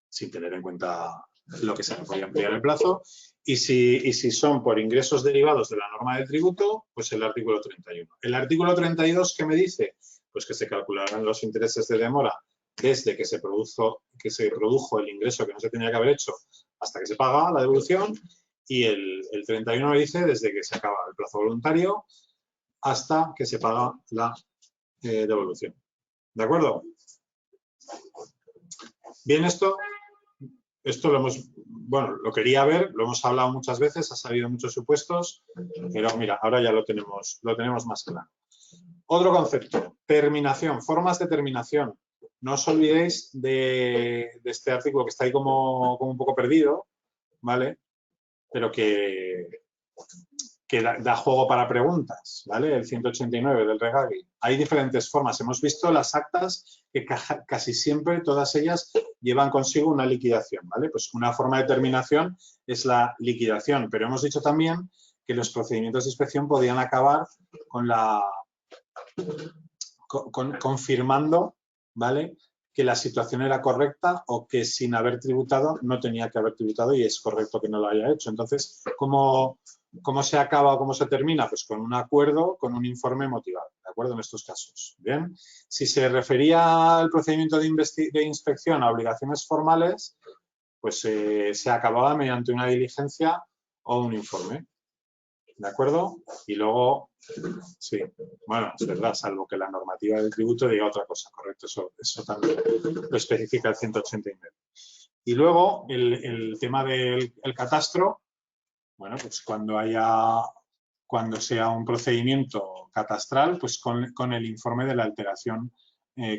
Sin tener en cuenta lo que se le podía ampliar el plazo. Y si son por ingresos derivados de la norma del tributo, pues el artículo 31. El artículo 32, ¿qué me dice? Pues que se calcularán los intereses de demora desde que se produjo el ingreso que no se tenía que haber hecho hasta que se paga la devolución. Y el 31 me dice desde que se acaba el plazo voluntario hasta que se paga la devolución. ¿De acuerdo? Bien, esto lo quería ver, lo hemos hablado muchas veces, ha salido en muchos supuestos, pero mira, ahora ya lo tenemos más claro. Otro concepto, terminación, formas de terminación. No os olvidéis de este artículo que está ahí como un poco perdido, ¿vale? Pero que da juego para preguntas, ¿vale? El 189 del Regagi. Hay diferentes formas. Hemos visto las actas que casi siempre, todas ellas, llevan consigo una liquidación, ¿vale? Pues una forma de terminación es la liquidación, pero hemos dicho también que los procedimientos de inspección podían acabar confirmando, ¿vale?, que la situación era correcta o que sin haber tributado no tenía que haber tributado y es correcto que no lo haya hecho. Entonces, ¿cómo se acaba o cómo se termina? Pues con un acuerdo, con un informe motivado, ¿de acuerdo? En estos casos. Bien, si se refería al procedimiento de inspección a obligaciones formales, pues se acababa mediante una diligencia o un informe. ¿De acuerdo? Y luego, sí, bueno, es verdad, salvo que la normativa del tributo diga otra cosa, correcto, eso también lo especifica el 189. Y luego, el tema del catastro, bueno, pues cuando sea un procedimiento catastral, pues con el informe de la alteración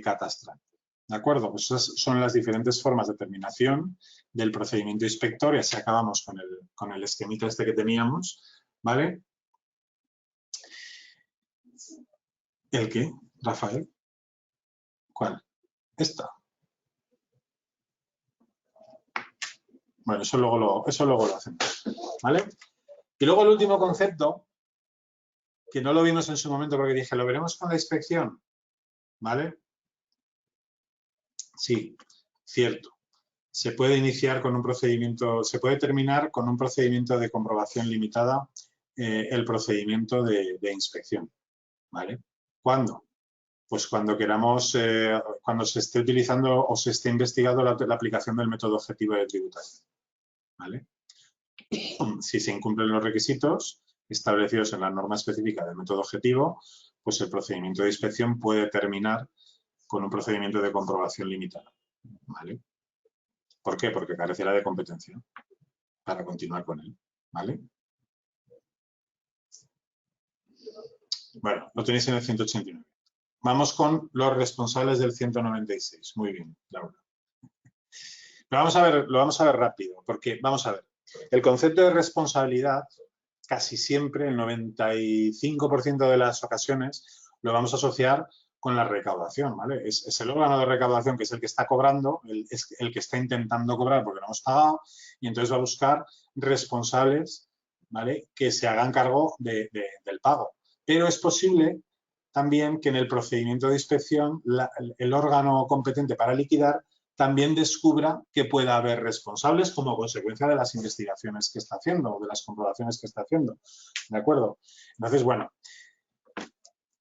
catastral. ¿De acuerdo? Pues esas son las diferentes formas de terminación del procedimiento inspector y así acabamos con el esquemita este que teníamos, ¿vale? ¿El qué, Rafael? ¿Cuál? Esta. Bueno, eso luego lo hacemos, ¿vale? Y luego el último concepto, que no lo vimos en su momento porque dije, lo veremos con la inspección, ¿vale? Sí, cierto. Se puede iniciar con un procedimiento, se puede terminar con un procedimiento de comprobación limitada el procedimiento de inspección, ¿vale? ¿Cuándo? Pues cuando queramos, cuando se esté utilizando o se esté investigando la aplicación del método objetivo de tributación, ¿vale? Si se incumplen los requisitos establecidos en la norma específica del método objetivo, pues el procedimiento de inspección puede terminar con un procedimiento de comprobación limitada, ¿vale? ¿Por qué? Porque carecerá de competencia para continuar con él, ¿vale? Bueno, lo tenéis en el 189. Vamos con los responsables del 196. Muy bien, Laura. Lo vamos a ver rápido, porque vamos a ver. El concepto de responsabilidad, casi siempre, el 95% de las ocasiones, lo vamos a asociar con la recaudación, ¿vale? Es el órgano de recaudación que es el que está cobrando, es el que está intentando cobrar porque no hemos pagado, y entonces va a buscar responsables, ¿vale?, que se hagan cargo del pago. Pero es posible también que en el procedimiento de inspección el órgano competente para liquidar también descubra que pueda haber responsables como consecuencia de las investigaciones que está haciendo o de las comprobaciones que está haciendo. ¿De acuerdo? Entonces, bueno,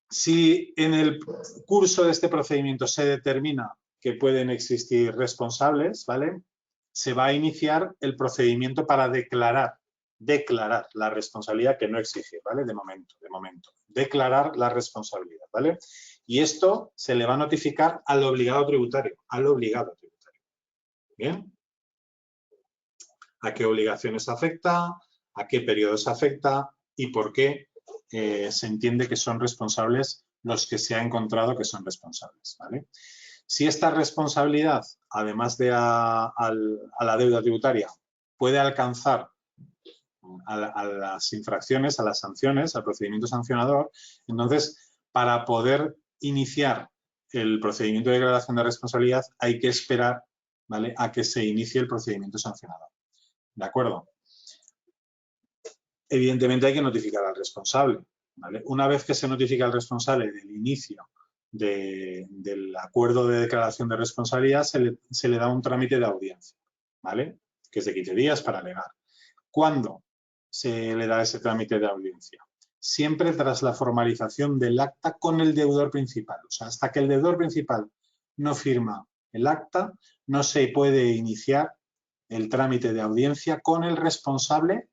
si en el curso de este procedimiento se determina que pueden existir responsables, ¿vale? Se va a iniciar el procedimiento para declarar la responsabilidad, que no exige, ¿vale? De momento. Declarar la responsabilidad, ¿vale? Y esto se le va a notificar al obligado tributario, ¿Bien? ¿A qué obligaciones afecta? ¿A qué periodos afecta? ¿Y por qué se entiende que son responsables los que se ha encontrado que son responsables, ¿vale? Si esta responsabilidad, además de a la deuda tributaria, puede alcanzar a las infracciones, a las sanciones, al procedimiento sancionador, entonces, para poder iniciar el procedimiento de declaración de responsabilidad, hay que esperar, ¿vale?, a que se inicie el procedimiento sancionador. ¿De acuerdo? Evidentemente hay que notificar al responsable, ¿vale? Una vez que se notifica al responsable del inicio del acuerdo de declaración de responsabilidad, se le da un trámite de audiencia, ¿vale?, que es de 15 días para alegar. ¿Cuándo se le da ese trámite de audiencia? Siempre tras la formalización del acta con el deudor principal. O sea, hasta que el deudor principal no firma el acta, no se puede iniciar el trámite de audiencia con el responsable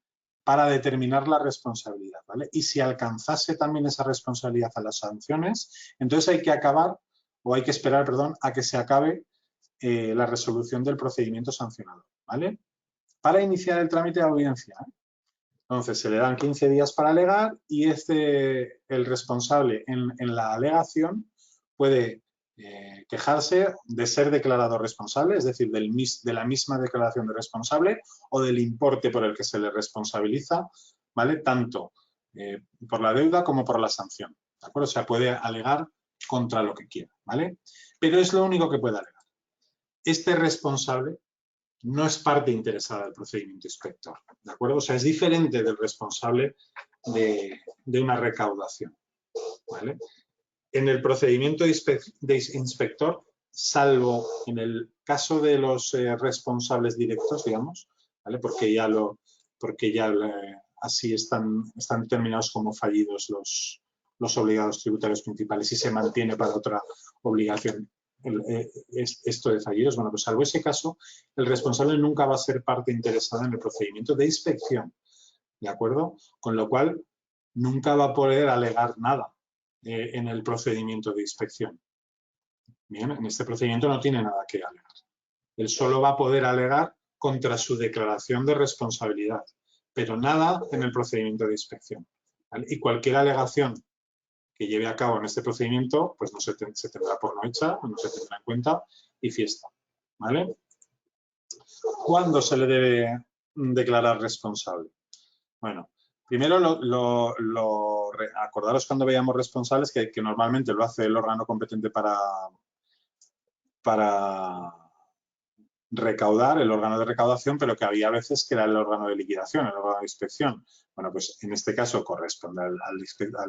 para determinar la responsabilidad, ¿vale? Y si alcanzase también esa responsabilidad a las sanciones, entonces hay que esperar, perdón, a que se acabe la resolución del procedimiento sancionador, ¿vale? Para iniciar el trámite de audiencia, ¿eh? Entonces, se le dan 15 días para alegar y el responsable en la alegación puede quejarse de ser declarado responsable, es decir, de la misma declaración de responsable o del importe por el que se le responsabiliza, ¿vale? Tanto por la deuda como por la sanción, ¿de acuerdo? O sea, puede alegar contra lo que quiera, ¿vale? Pero es lo único que puede alegar. Este responsable no es parte interesada del procedimiento inspector, ¿de acuerdo? O sea, es diferente del responsable de una recaudación, ¿vale? En el procedimiento de inspector, salvo en el caso de los responsables directos, digamos, ¿vale?, porque ya así están determinados como fallidos los obligados tributarios principales y se mantiene para otra obligación esto de fallidos. Bueno, pues salvo ese caso, el responsable nunca va a ser parte interesada en el procedimiento de inspección, ¿de acuerdo? Con lo cual, nunca va a poder alegar nada en el procedimiento de inspección. Bien, en este procedimiento no tiene nada que alegar. Él solo va a poder alegar contra su declaración de responsabilidad, pero nada en el procedimiento de inspección, ¿vale? Y cualquier alegación que lleve a cabo en este procedimiento, pues no se tendrá por no hecha, no se tendrá en cuenta y fiesta, ¿vale? ¿Cuándo se le debe declarar responsable? Bueno, primero acordaros cuando veíamos responsables que normalmente lo hace el órgano competente para recaudar, el órgano de recaudación, pero que había veces que era el órgano de liquidación, el órgano de inspección. Bueno, pues en este caso corresponde al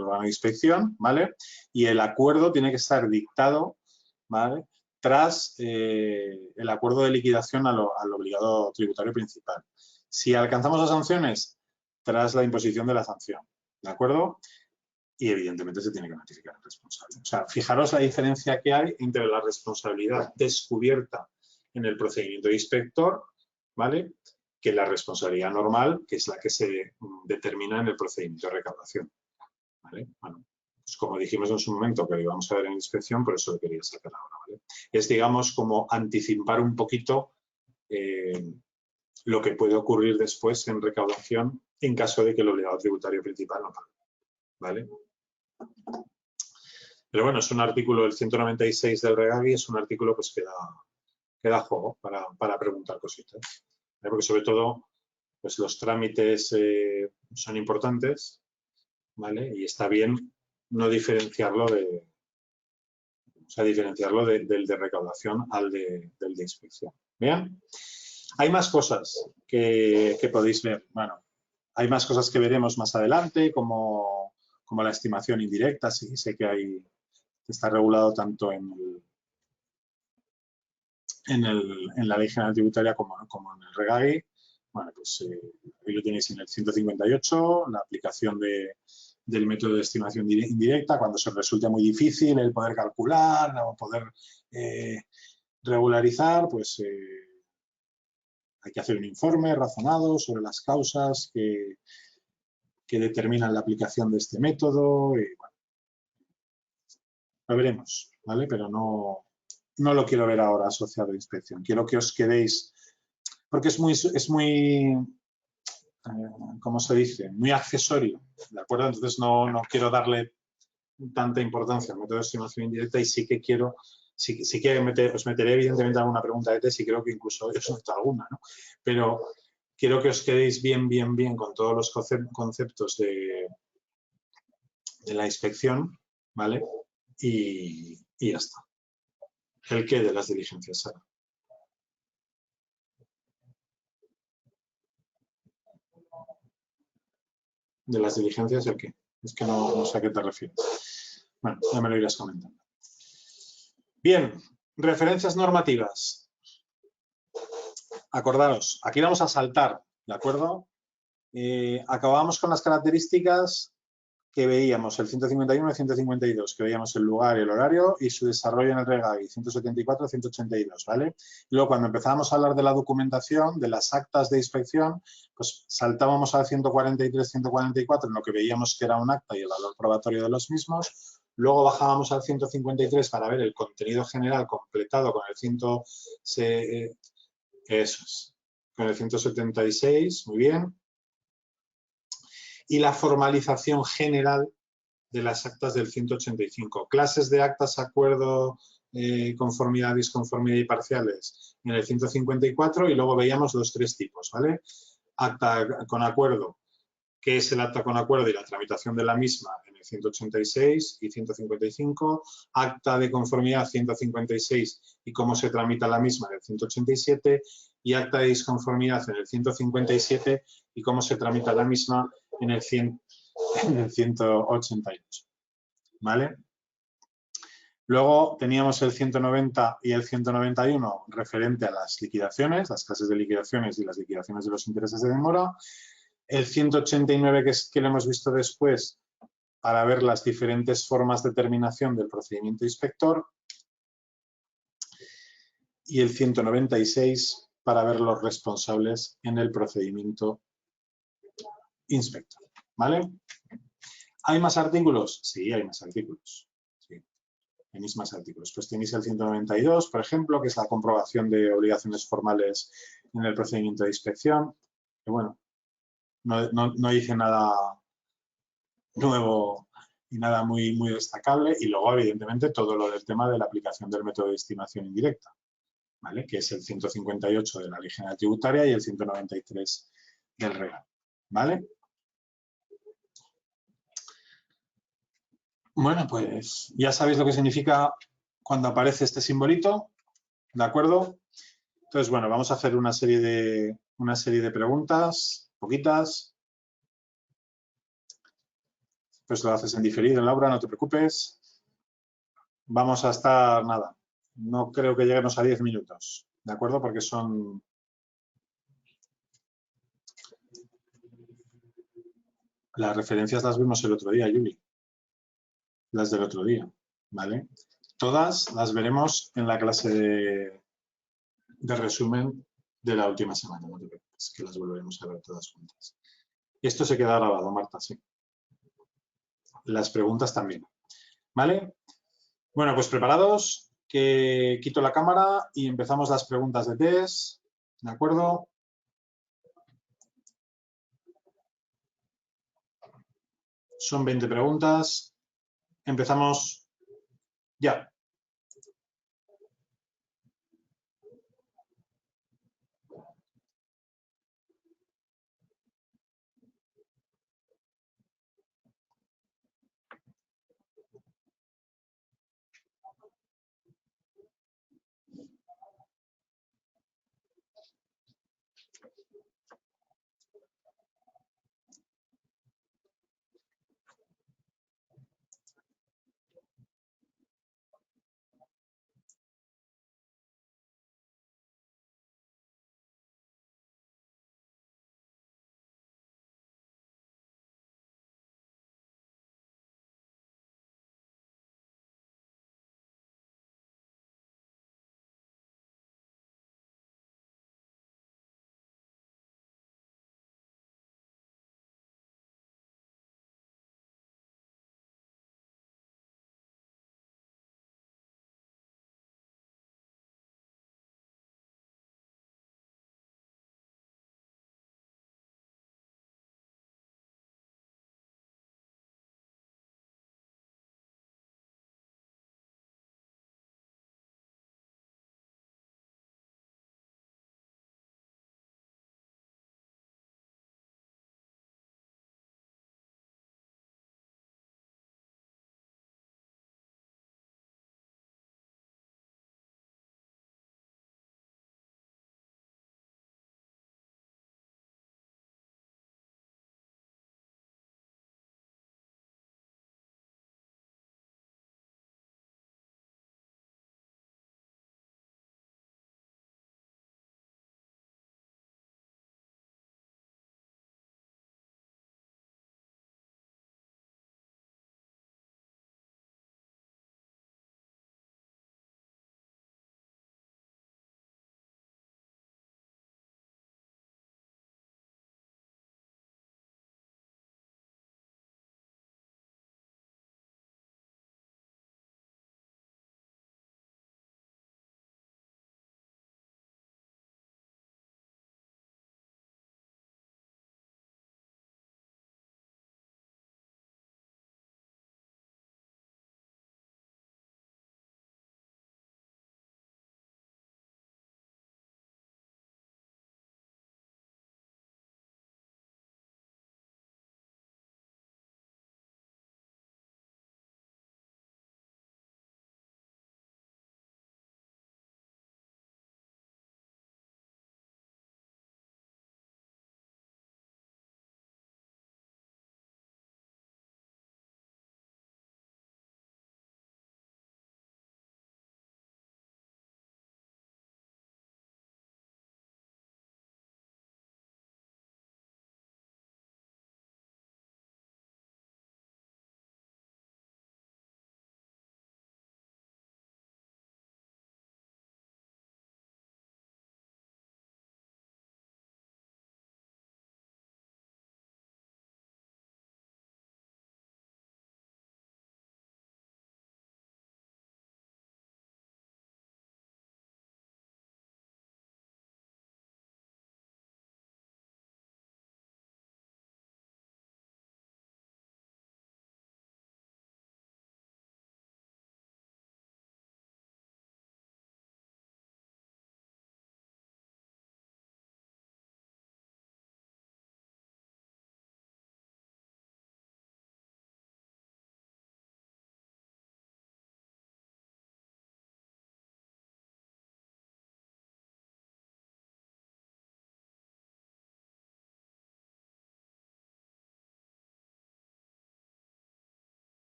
órgano de inspección, ¿vale? Y el acuerdo tiene que estar dictado, ¿vale?, tras el acuerdo de liquidación al obligado tributario principal. Si alcanzamos las sanciones, tras la imposición de la sanción, ¿de acuerdo? Y evidentemente se tiene que notificar al responsable. O sea, fijaros la diferencia que hay entre la responsabilidad descubierta en el procedimiento de inspector, ¿vale?, que la responsabilidad normal, que es la que se determina en el procedimiento de recaudación, ¿vale? Bueno, pues como dijimos en su momento que lo íbamos a ver en inspección, por eso lo quería sacar ahora, ¿vale? Es, digamos, como anticipar un poquito lo que puede ocurrir después en recaudación en caso de que el obligado tributario principal no pague, ¿vale? Pero bueno, es un artículo del 196 del Regagi, es un artículo pues que da juego para preguntar cositas, ¿vale? Porque sobre todo pues los trámites son importantes, ¿vale? Y está bien no diferenciarlo del de recaudación al del de inspección. ¿Bien? Hay más cosas que podéis ver. Bueno, hay más cosas que veremos más adelante, como como la estimación indirecta, sí, sé que está regulado tanto en la Ley General Tributaria como en el REGAI. Bueno, pues ahí lo tenéis en el 158, la aplicación del método de estimación indirecta, cuando se resulta muy difícil el poder calcular o poder regularizar, pues hay que hacer un informe razonado sobre las causas que determinan la aplicación de este método. Y, bueno, lo veremos, ¿vale? Pero no lo quiero ver ahora asociado a inspección. Quiero que os quedéis, porque es muy ¿cómo se dice? Muy accesorio, ¿de acuerdo? Entonces no quiero darle tanta importancia al método de estimación indirecta y sí que quiero, os meteré evidentemente alguna pregunta de test y creo que incluso os meto alguna, ¿no? Pero quiero que os quedéis bien con todos los conceptos de la inspección, ¿vale? Y ya está. ¿El qué de las diligencias, Sara? ¿De las diligencias el qué? Es que no sé a qué te refieres. Bueno, ya me lo irás comentando. Bien, referencias normativas. Acordaros, aquí vamos a saltar, ¿de acuerdo? Acabamos con las características que veíamos, el 151 y 152, que veíamos el lugar y el horario y su desarrollo en el REGAI, 174 y 182, ¿vale? Y luego, cuando empezábamos a hablar de la documentación, de las actas de inspección, pues saltábamos al 143, 144, en lo que veíamos que era un acta y el valor probatorio de los mismos. Luego bajábamos al 153 para ver el contenido general completado con el 176, muy bien. Y la formalización general de las actas del 185. Clases de actas, acuerdo, conformidad, disconformidad y parciales en el 154 y luego veíamos los tres tipos, ¿vale? Acta con acuerdo, que es el acta con acuerdo y la tramitación de la misma en el 186 y 155, acta de conformidad 156 y cómo se tramita la misma en el 187 y acta de disconformidad en el 157 y cómo se tramita la misma en el 188, ¿vale? Luego teníamos el 190 y el 191 referente a las liquidaciones, las clases de liquidaciones y las liquidaciones de los intereses de demora. El 189, que lo hemos visto después, para ver las diferentes formas de terminación del procedimiento inspector. Y el 196, para ver los responsables en el procedimiento inspector, ¿vale? ¿Hay más artículos? Sí, hay más artículos. Sí, tenéis más artículos. Pues tenéis el 192, por ejemplo, que es la comprobación de obligaciones formales en el procedimiento de inspección. Que bueno, no dice nada nuevo y nada muy destacable. Y luego, evidentemente, todo lo del tema de la aplicación del método de estimación indirecta, ¿vale? Que es el 158 de la Ley General Tributaria y el 193 del REGAI, ¿vale? Bueno, pues ya sabéis lo que significa cuando aparece este simbolito, ¿de acuerdo? Entonces, bueno, vamos a hacer una serie de preguntas, poquitas. Pues lo haces en diferido, Laura, no te preocupes. Vamos a estar, nada, no creo que lleguemos a 10 minutos, ¿de acuerdo? Porque son... Las referencias las vimos el otro día, Yuli. Las del otro día, ¿vale? Todas las veremos en la clase de resumen de la última semana, no te preocupes, que las volveremos a ver todas juntas. Esto se queda grabado, Marta, sí. Las preguntas también, ¿vale? Bueno, pues preparados, que quito la cámara y empezamos las preguntas de test, ¿de acuerdo? Son 20 preguntas. Empezamos ya.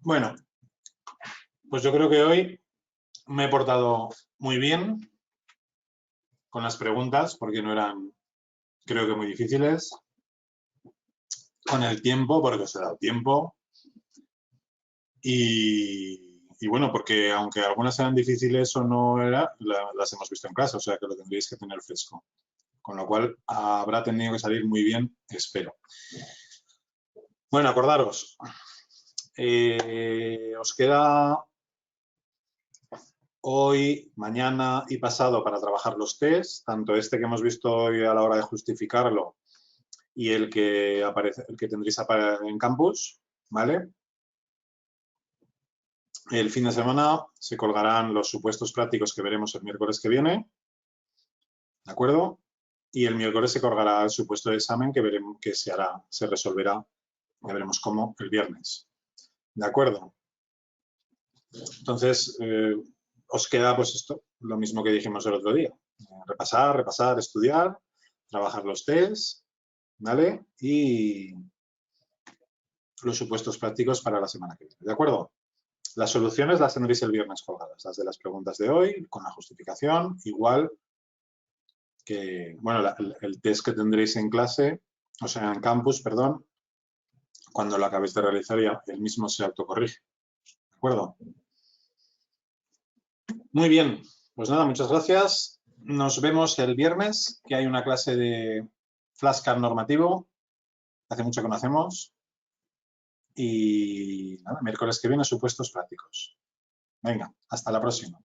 Bueno, pues yo creo que hoy me he portado muy bien con las preguntas, porque no eran, creo que muy difíciles. Con el tiempo, porque os he dado tiempo. Y bueno, porque aunque algunas eran difíciles o no las hemos visto en clase, o sea que lo tendréis que tener fresco. Con lo cual habrá tenido que salir muy bien, espero. Bueno, acordaros, os queda hoy, mañana y pasado para trabajar los test, tanto este que hemos visto hoy a la hora de justificarlo y el que tendréis en campus, ¿vale? El fin de semana se colgarán los supuestos prácticos que veremos el miércoles que viene, ¿de acuerdo? Y el miércoles se colgará el supuesto de examen que veremos que se resolverá, ya veremos cómo, el viernes, ¿de acuerdo? Entonces, os queda pues esto, lo mismo que dijimos el otro día. Repasar, estudiar, trabajar los tests, ¿vale? Y los supuestos prácticos para la semana que viene, ¿de acuerdo? Las soluciones las tendréis el viernes colgadas, las de las preguntas de hoy, con la justificación, igual que, bueno, el test que tendréis en clase, o sea, en campus, perdón, cuando lo acabéis de realizar ya el mismo se autocorrige, ¿de acuerdo? Muy bien, pues nada, muchas gracias. Nos vemos el viernes, que hay una clase de flashcard normativo, hace mucho que no hacemos. Y nada, miércoles que viene, supuestos prácticos. Venga, hasta la próxima.